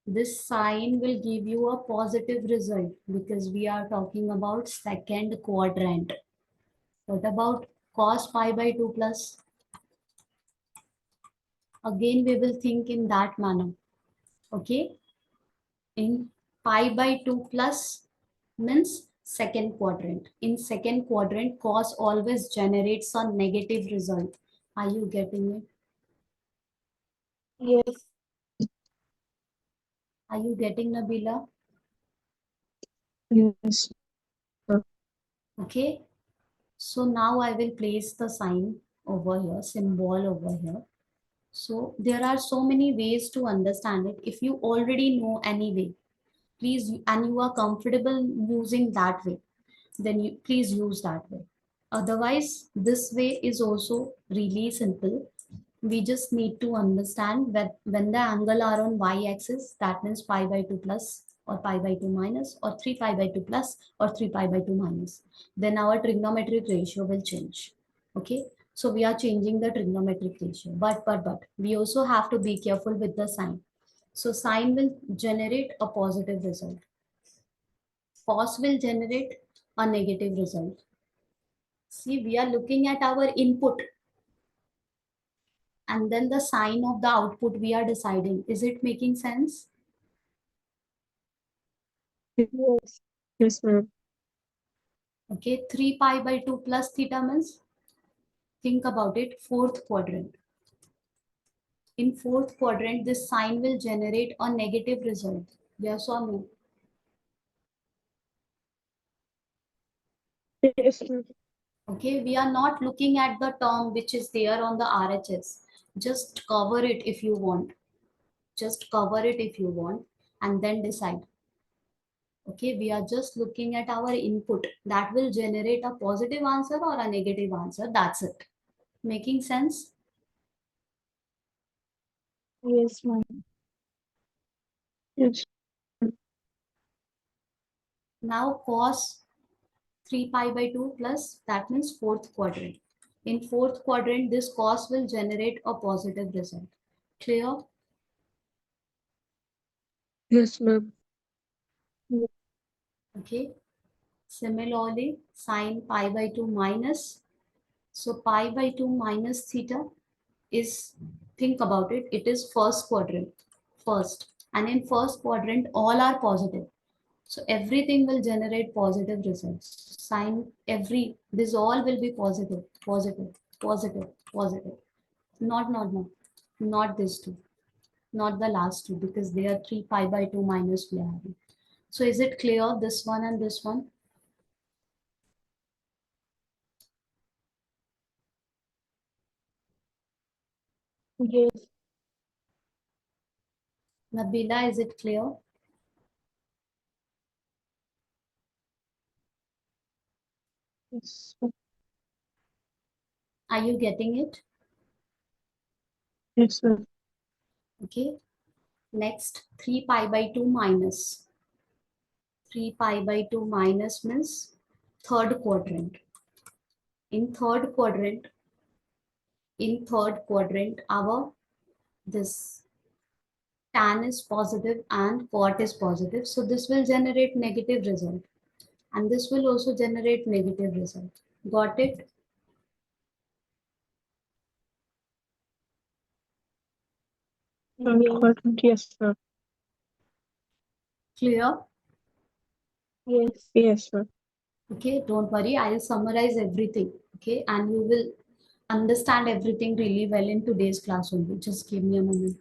This sign will give you a positive result because we are talking about second quadrant. What about cos pi by 2 plus? Again, we will think in that manner. Okay, in pi by 2 plus means second quadrant. In second quadrant, cos always generates a negative result. Are you getting it? Yes. Are you getting, Nabila? Yes, ma'am. Okay, so now I will place the sign over here, symbol over here. So there are so many ways to understand it. If you already know any way, please, and you are comfortable using that way, then you please use that way. Otherwise, this way is also really simple. We just need to understand that when the angle are on y-axis, that means pi by 2 plus or pi by 2 minus or 3 pi by 2 plus or 3 pi by 2 minus. Then our trigonometric ratio will change. Okay. So we are changing the trigonometric ratio. But we also have to be careful with the sign. So sign will generate a positive result. Cos will generate a negative result. See, we are looking at our input and then the sign of the output we are deciding. Is it making sense? Yes. Yes, ma'am. Okay, 3 pi by 2 plus theta means, think about it, fourth quadrant. In fourth quadrant, this sign will generate a negative result. Yes or no? Yes, ma'am. Okay, we are not looking at the term which is there on the RHS. Just cover it if you want. Just cover it if you want and then decide. Okay, we are just looking at our input that will generate a positive answer or a negative answer. That's it. Making sense? Yes, ma'am. Yes. Now cos 3 pi by 2 plus, that means fourth quadrant. In fourth quadrant, this cos will generate a positive result. Clear? Yes, ma'am. Okay. Similarly, sine pi by 2 minus. So pi by 2 minus theta is, think about it, it is first quadrant. First. And in first quadrant, all are positive. So everything will generate positive results. Sine, this all will be positive, positive, positive, positive. Not this two, not the last two, because they are 3 pi by 2 minus we are having. So is it clear, this one and this one? Yes. Nabila, is it clear? Yes. Are you getting it? Yes, ma'am. Okay. Next, 3 pi by 2 minus. 3 pi by 2 minus means third quadrant. In third quadrant, our this tan is positive and cot is positive. So this will generate negative result. And this will also generate negative result. Got it? Important. Yes, ma'am. Clear? Yes. Yes, ma'am. Okay, don't worry. I'll summarize everything. Okay, and you will understand everything really well in today's class only. Just give me a moment.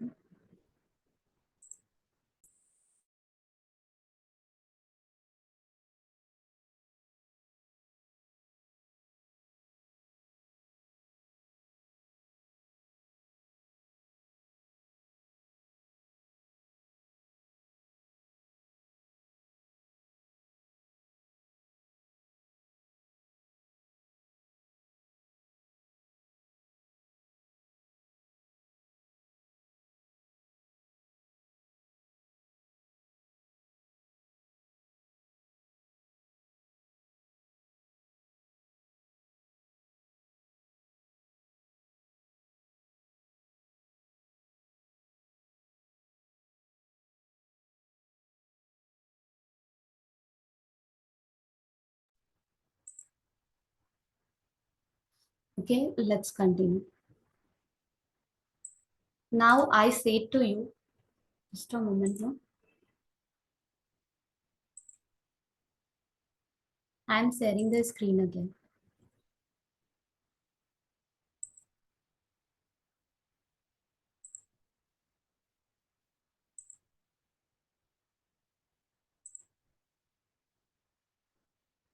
Okay, let's continue. Now I say to you, just a moment now. I'm sharing the screen again.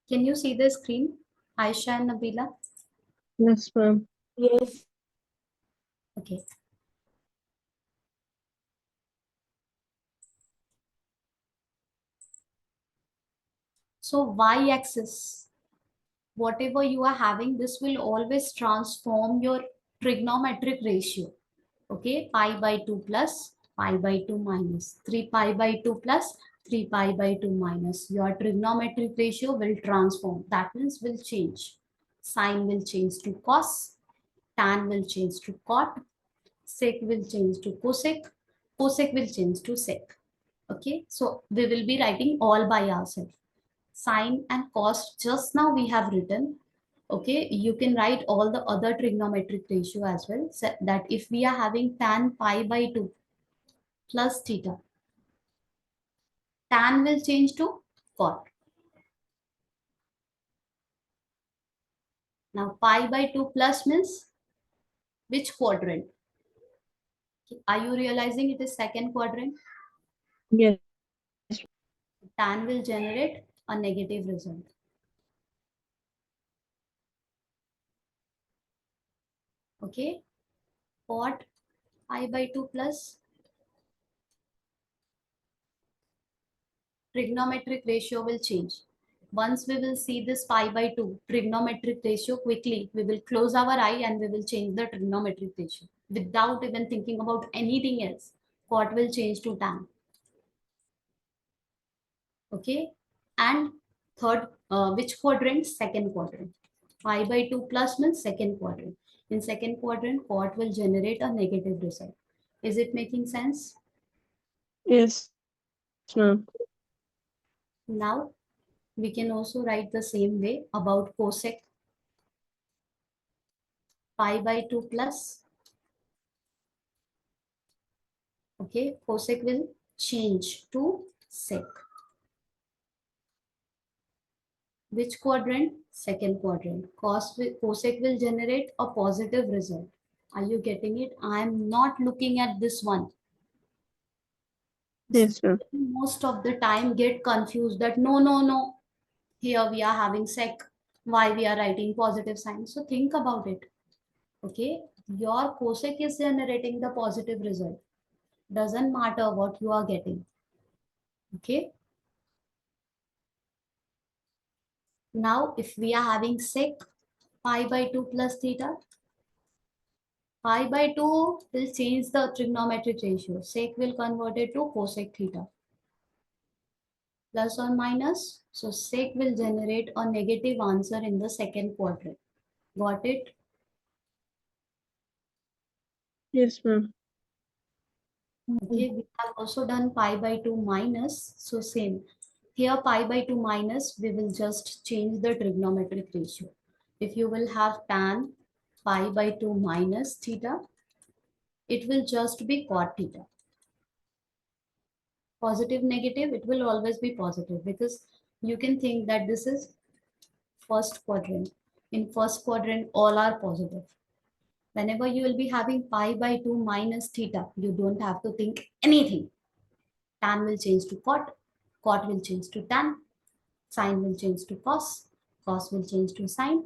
Can you see the screen? Aisha and Nabila? Yes, ma'am. Yes. Okay. So y-axis, whatever you are having, this will always transform your trigonometric ratio. Okay, pi by 2 plus, pi by 2 minus, 3 pi by 2 plus, 3 pi by 2 minus. Your trigonometric ratio will transform. That means will change. Sine will change to cos, tan will change to cot, sec will change to cosec, cosec will change to sec. Okay, so we will be writing all by ourselves. Sine and cos just now we have written. Okay, you can write all the other trigonometric ratio as well. So that if we are having tan pi by 2 plus theta, tan will change to cot. Now pi by 2 plus means which quadrant? Are you realizing it is second quadrant? Yes, ma'am. Tan will generate a negative result. Okay, cot pi by 2 plus trigonometric ratio will change. Once we will see this pi by 2 trigonometric ratio quickly, we will close our eye and we will change the trigonometric ratio without even thinking about anything else. Cot will change to tan. Okay, and third, which quadrant? Second quadrant. Pi by 2 plus means second quadrant. In second quadrant, cot will generate a negative result. Is it making sense? Yes, ma'am. Now we can also write the same way about cosec. Pi by 2 plus, okay, cosec will change to sec. Which quadrant? Second quadrant. Cosec will generate a positive result. Are you getting it? I am not looking at this one. Yes, ma'am. Most of the time get confused that no, here we are having sec, why we are writing positive sign. So think about it. Okay, your cosec is generating the positive result. Doesn't matter what you are getting. Okay, now if we are having sec pi by 2 plus theta, pi by 2 will change the trigonometric ratio. Sec will convert it to cosec theta. Plus or minus. So sec will generate a negative answer in the second quadrant. Got it? Yes, ma'am. Okay, we have also done pi by 2 minus. So same. Here pi by 2 minus, we will just change the trigonometric ratio. If you will have tan pi by 2 minus theta, it will just be cot theta. Positive, negative, it will always be positive because you can think that this is first quadrant. In first quadrant, all are positive. Whenever you will be having pi by 2 minus theta, you don't have to think anything. Tan will change to cot will change to tan, sine will change to cos will change to sine,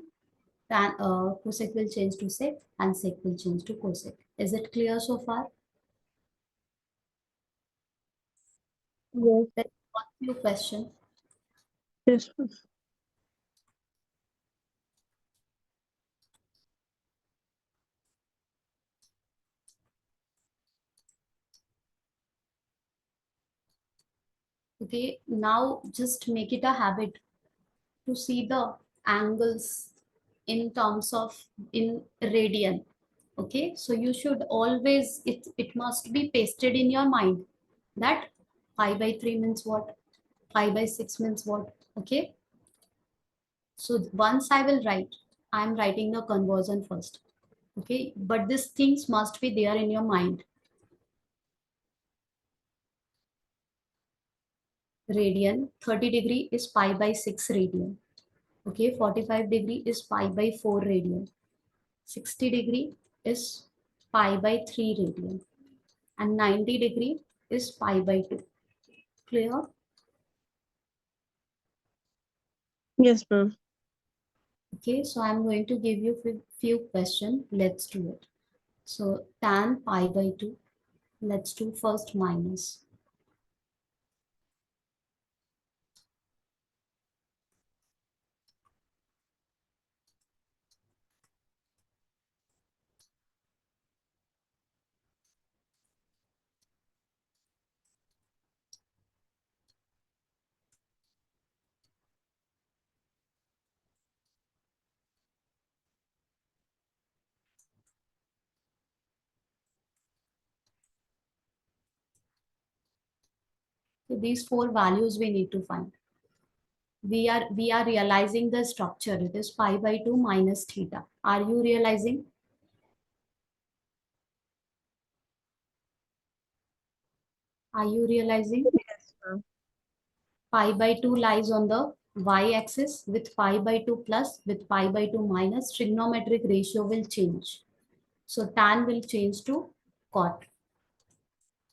cosec will change to sec, and sec will change to cosec. Is it clear so far? Yes. Let's ask you a question. Yes, ma'am. Okay, now just make it a habit to see the angles in terms of in radian. Okay, so you should always, it must be pasted in your mind that pi by 3 means what, pi by 6 means what. Okay, so once I will write, I'm writing the conversion first. Okay, but these things must be there in your mind. Radian, 30 degree is pi by 6 radian. Okay, 45 degree is pi by 4 radian. 60 degree is pi by 3 radian. And 90 degree is pi by 2. Clear? Yes, ma'am. Okay, so I'm going to give you few questions. Let's do it. So tan pi by 2. Let's do first minus. So these four values we need to find. We are realizing the structure. It is pi by 2 minus theta. Are you realizing? Are you realizing? Yes, ma'am. Pi by 2 lies on the y-axis with pi by 2 plus with pi by 2 minus. Trigonometric ratio will change. So tan will change to cot.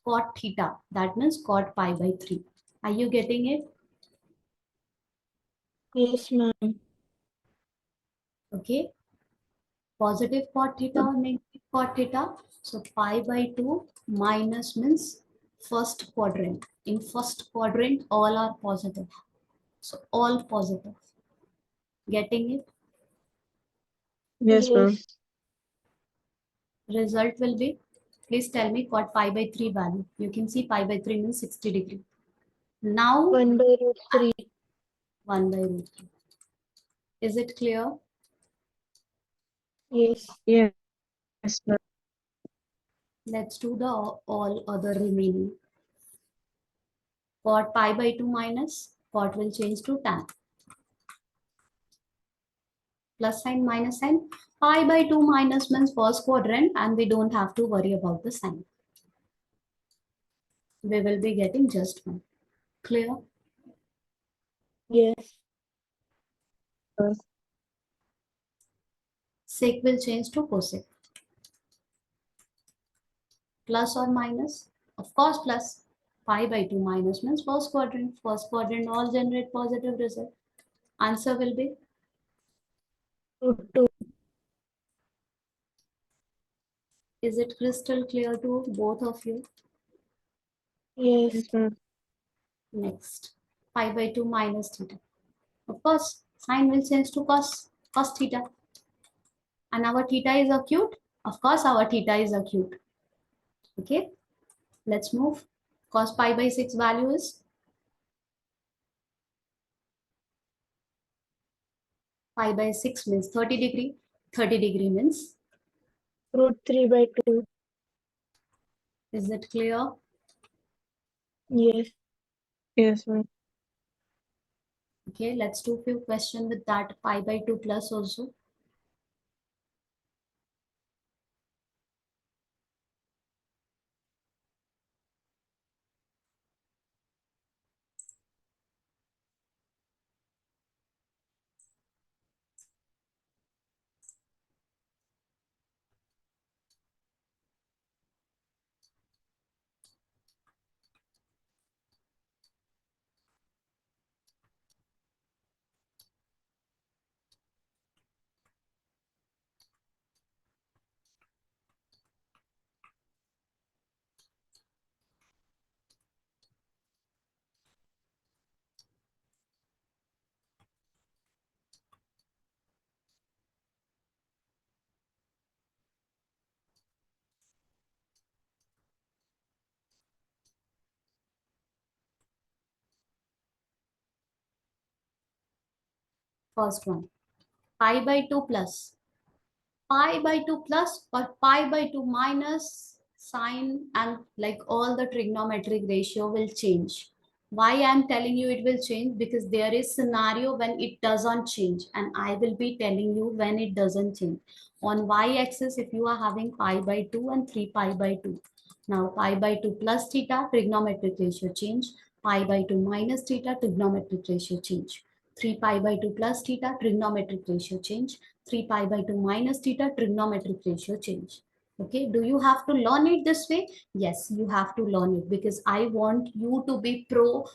Cot theta. That means cot pi by 3. Are you getting it? Yes, ma'am. Okay. Positive cot theta or negative cot theta. So pi by 2 minus means first quadrant. In first quadrant, all are positive. So all positive. Getting it? Yes, ma'am. Yes. Result will be, please tell me cot pi by 3 value. You can see pi by 3 means 60 degree. Now 1 by root 3. 1 by root 3. Is it clear? Yes. Yes, ma'am. Let's do the all other remaining. Cot pi by 2 minus, cot will change to tan. Plus sign, minus sign. Pi by 2 minus means first quadrant and we don't have to worry about the sign. We will be getting just one. Clear? Yes. Sec will change to cosec. Plus or minus? Of course plus. Pi by 2 minus means first quadrant. First quadrant all generate positive result. Answer will be, Root 2. is it crystal clear to both of you? Yes. Yes, ma'am. Next. Pi by 2 minus theta. Of course, sign will change to cos theta. And our theta is acute? Of course, our theta is acute. Okay, let's move. Cos pi by 6 value is pi by 6 means 30 degree. 30 degree means, Root 3 by 2. is it clear? Yes. Yes, ma'am. Okay, let's do few question with that pi by 2 plus also. First one, pi by 2 plus. Pi by 2 plus or pi by 2 minus, sine and like all the trigonometric ratio will change. Why I am telling you it will change? Because there is scenario when it doesn't change and I will be telling you when it doesn't change. On y-axis, if you are having pi by 2 and 3 pi by 2. Now pi by 2 plus theta, trigonometric ratio change. Pi by 2 minus theta, trigonometric ratio change. 3 pi by 2 plus theta, trigonometric ratio change. 3 pi by 2 minus theta, trigonometric ratio change. Okay, do you have to learn it this way? Yes, you have to learn it because I want you to be pro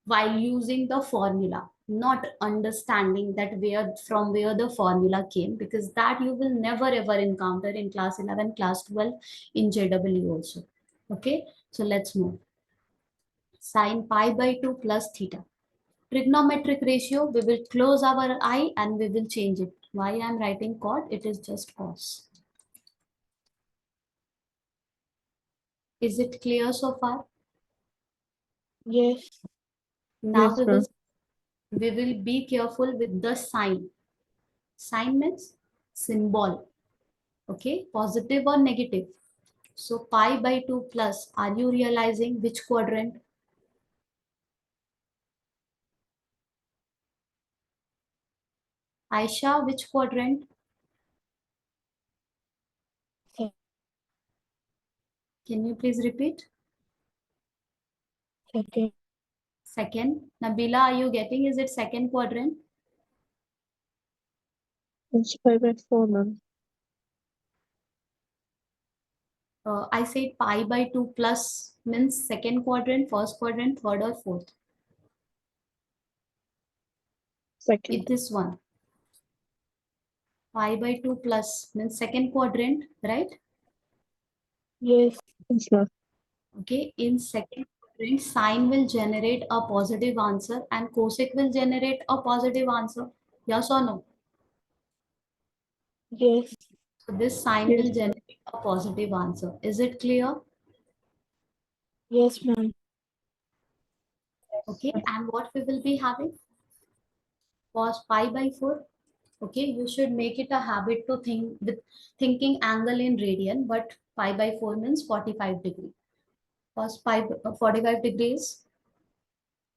while using the formula, not understanding that where the formula came, because that you will never ever encounter in class 11, class 12, in JEE also. Okay, so let's move. Sine pi by 2 plus theta. Trigonometric ratio, we will close our eye and we will change it. Why I am writing cot? It is just cos. Is it clear so far? Yes. Now Yes, ma'am. we will be careful with the sign. Sign means symbol. Okay, positive or negative. So pi by 2 plus, are you realizing which quadrant? Aisha, which quadrant? Se- Can you please repeat? Second. Second. Nabila, are you getting? Is it second quadrant? It's 5/4, ma'am. I said pi by 2 plus means second quadrant, first quadrant, third or fourth. Second. This one. Pi by 2 plus means second quadrant, right? Yes. Yes, ma'am. Okay. In second quadrant, sine will generate a positive answer and cosec will generate a positive answer. Yes or no? Yes. So this sign Yes, will ma'am. generate a positive answer. Is it clear? Yes, ma'am. Okay. And what we will be having? Cos pi by 4. Okay. You should make it a habit to think with thinking angle in radian, but pi by 4 means 45 degree. Cos pi 45 degrees.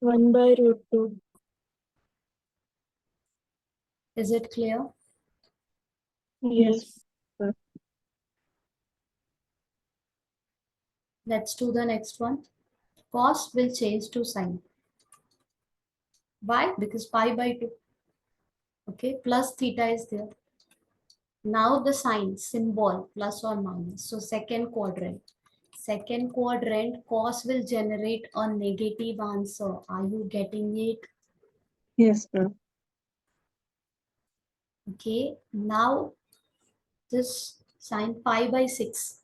1/√2. Is it clear? Yes. Ma'am. Let's do the next one. Cos will change to sine. Why? Because pi by 2. Okay. Plus theta is there. Now the sign, symbol, plus or minus. So second quadrant. Second quadrant, cos will generate a negative answer. Are you getting it? Yes, ma'am. Okay. Now this sine pi by 6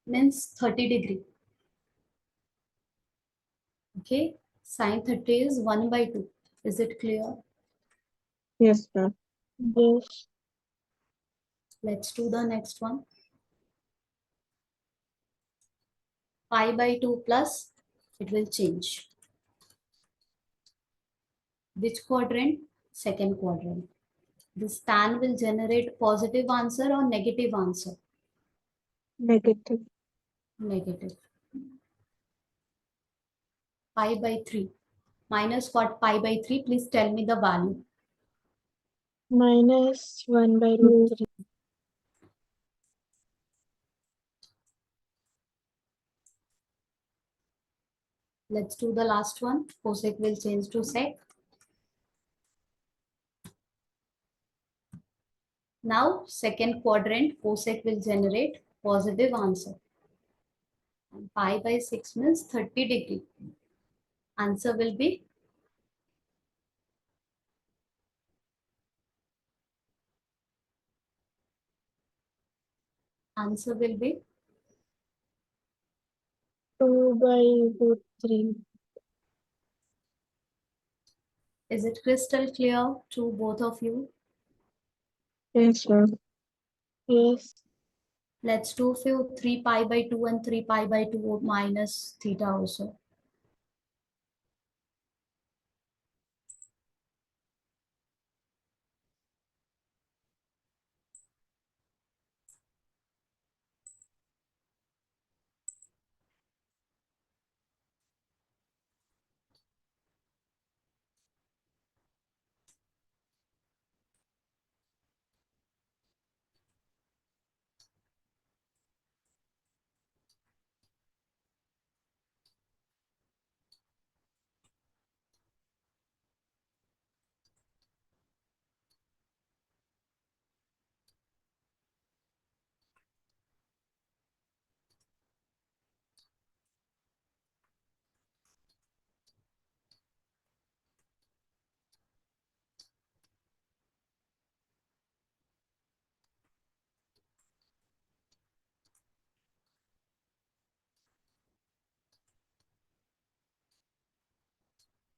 means 30 degree. Okay. Sine 30 is 1 by 2. Is it clear? Yes, ma'am. Yes. Let's do the next one. Pi by 2 plus, it will change. Which quadrant? Second quadrant. This tan will generate positive answer or negative answer? Negative. Negative. Pi by 3. Minus what pi by 3? Please tell me the value. Minus 1/√3. Let's do the last one. Cosec will change to sec. Now, second quadrant, cosec will generate positive answer. And pi by 6 means 30 degree. Answer will be answer will be 2/√3. is it crystal clear to both of you? Yes, ma'am. Yes. Let's do few 3 pi by 2 and 3 pi by 2 minus theta also.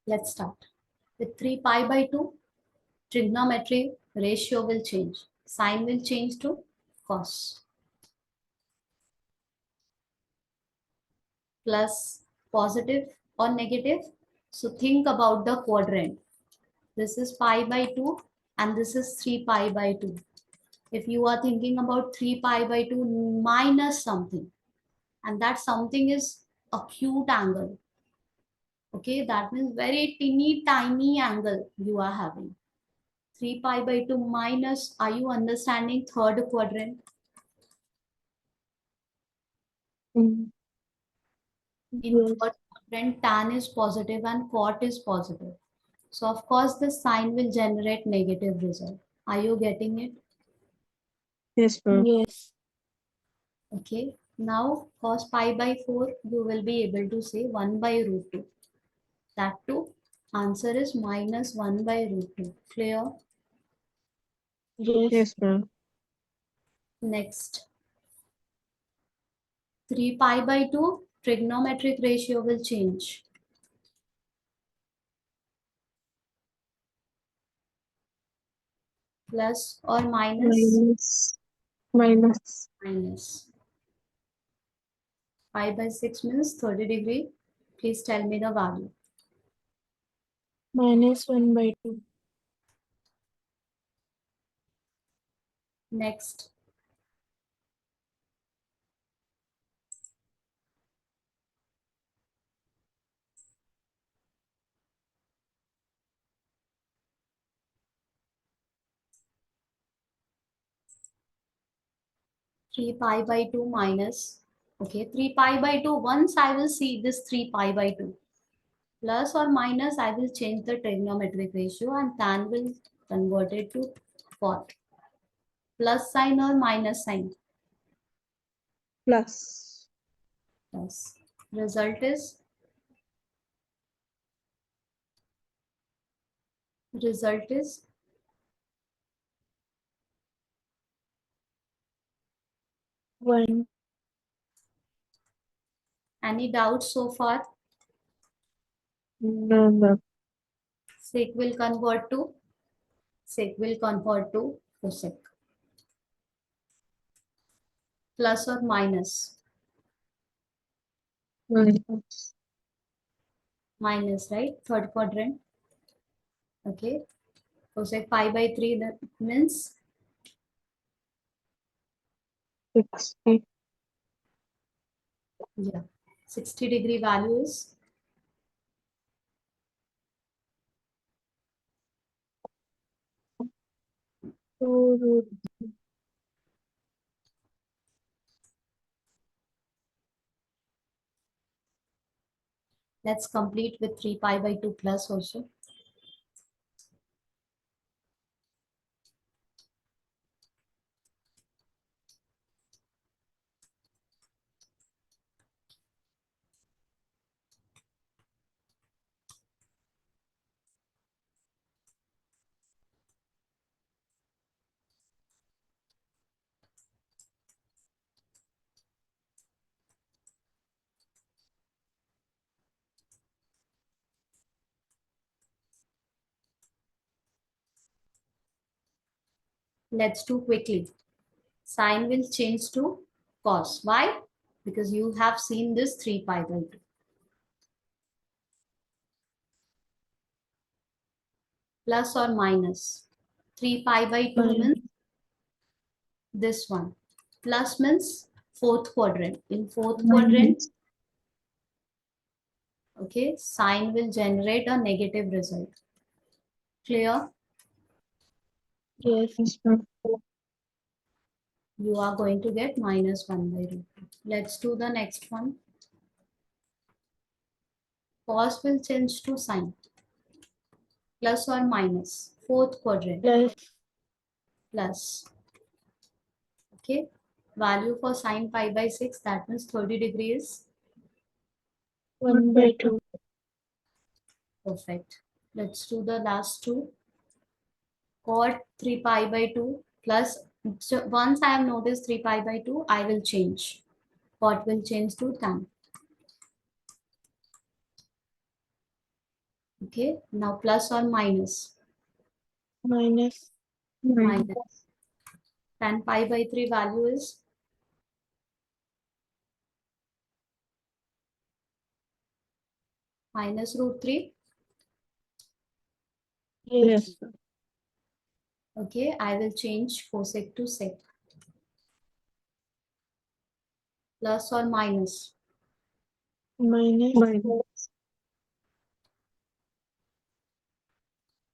Let's start. With 3 pi by 2, trigonometry ratio will change. Sine will change to cos. Plus positive or negative. So think about the quadrant. This is pi by 2 and this is 3 pi by 2. If you are thinking about 3 pi by 2 minus something, and that something is acute angle. Okay, that means very teeny tiny angle you are having. 3 pi by 2 minus, are you understanding third quadrant? Mm. In Yes. third quadrant, tan is positive and cot is positive. So of course the sign will generate negative result. Are you getting it? Yes, ma'am. Yes. Okay. Now cos pi by 4, you will be able to say 1 by root 2. That too, answer is minus 1 by root 2. Clear? Yes. Yes, ma'am. Next, 3 pi by 2, trigonometric ratio will change. Plus or minus? Minus. Minus. Minus. Pi by 6 means 30 degree. Please tell me the value. Minus 1 by 2. Next, 3 pi by 2 minus, okay, 3 pi by 2. Once I will see this 3 pi by 2. Plus or minus, I will change the trigonometric ratio and tan will convert it to cot. Plus sign or minus sign? Plus. Plus. Result is? Result is? 1. Any doubts so far? No, ma'am. Sec will convert to? Sec will convert to cosec. Plus or minus? Minus. Minus, right? Third quadrant. Okay. Cosec pi by 3 that means 60. yeah. 60 degree value is 2 root. let's complete with 3 pi by 2 plus also. Let's do quickly. Sine will change to cos. Why? Because you have seen this 3 pi by 2. Plus or minus. 3 pi by 2 Minus. means this one. Plus means fourth quadrant. In fourth quadrant, Minus. okay, sine will generate a negative result. Clear? Yes. Yes, ma'am. You are going to get minus 1 by root 2. Let's do the next one. Cos will change to sine. Plus or minus. Fourth quadrant. Plus. Plus. Okay. Value for sine pi by 6, that means 30 degrees. 1 by 2. Perfect. Let's do the last two. Cot 3 pi by 2 plus, so once I have noticed 3 pi by 2, I will change. Cot will change to tan. Okay. Now plus or minus. Minus. Minus. Minus. Tan pi by 3 value is minus root 3. Yes. Yes, ma'am. Okay. I will change cosec to sec. Plus or minus. Minus. Minus.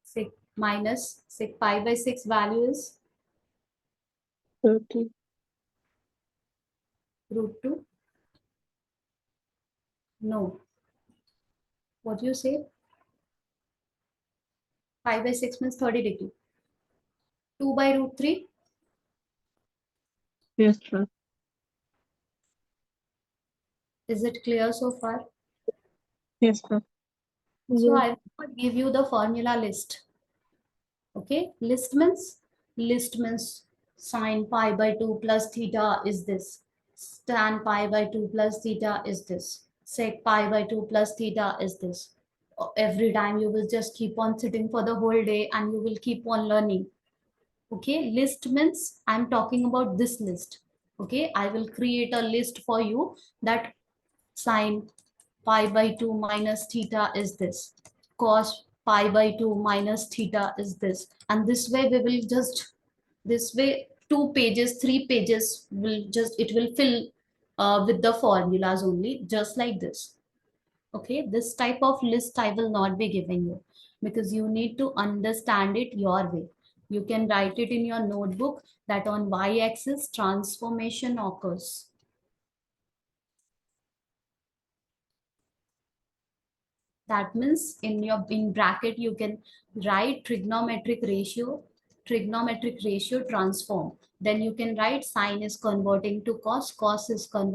Sec. minus pi by 6 value is 30. root 2. No. What do you say? Pi by 6 means 30 degree. 2 by root 3. Yes, ma'am. Is it clear so far? Yes, ma'am. So Yes. I will give you the formula list. Okay, list means sine pi by 2 plus theta is this. Tan pi by 2 plus theta is this. Sec pi by 2 plus theta is this. Every time you will just keep on sitting for the whole day and you will keep on learning. Okay, list means I'm talking about this list. Okay, I will create a list for you that sine pi by 2 minus theta is this, cos pi by 2 minus theta is this, and this way we will just, this way 2 pages 3 pages will just, it will fill with the formulas only, just like this. Okay, this type of list I will not be giving you because you need to understand it your way. You can write it in your notebook that on y-axis transformation occurs. That means in bracket you can write trigonometric ratio transform. Then you can write sine is converting to cos, cos is converting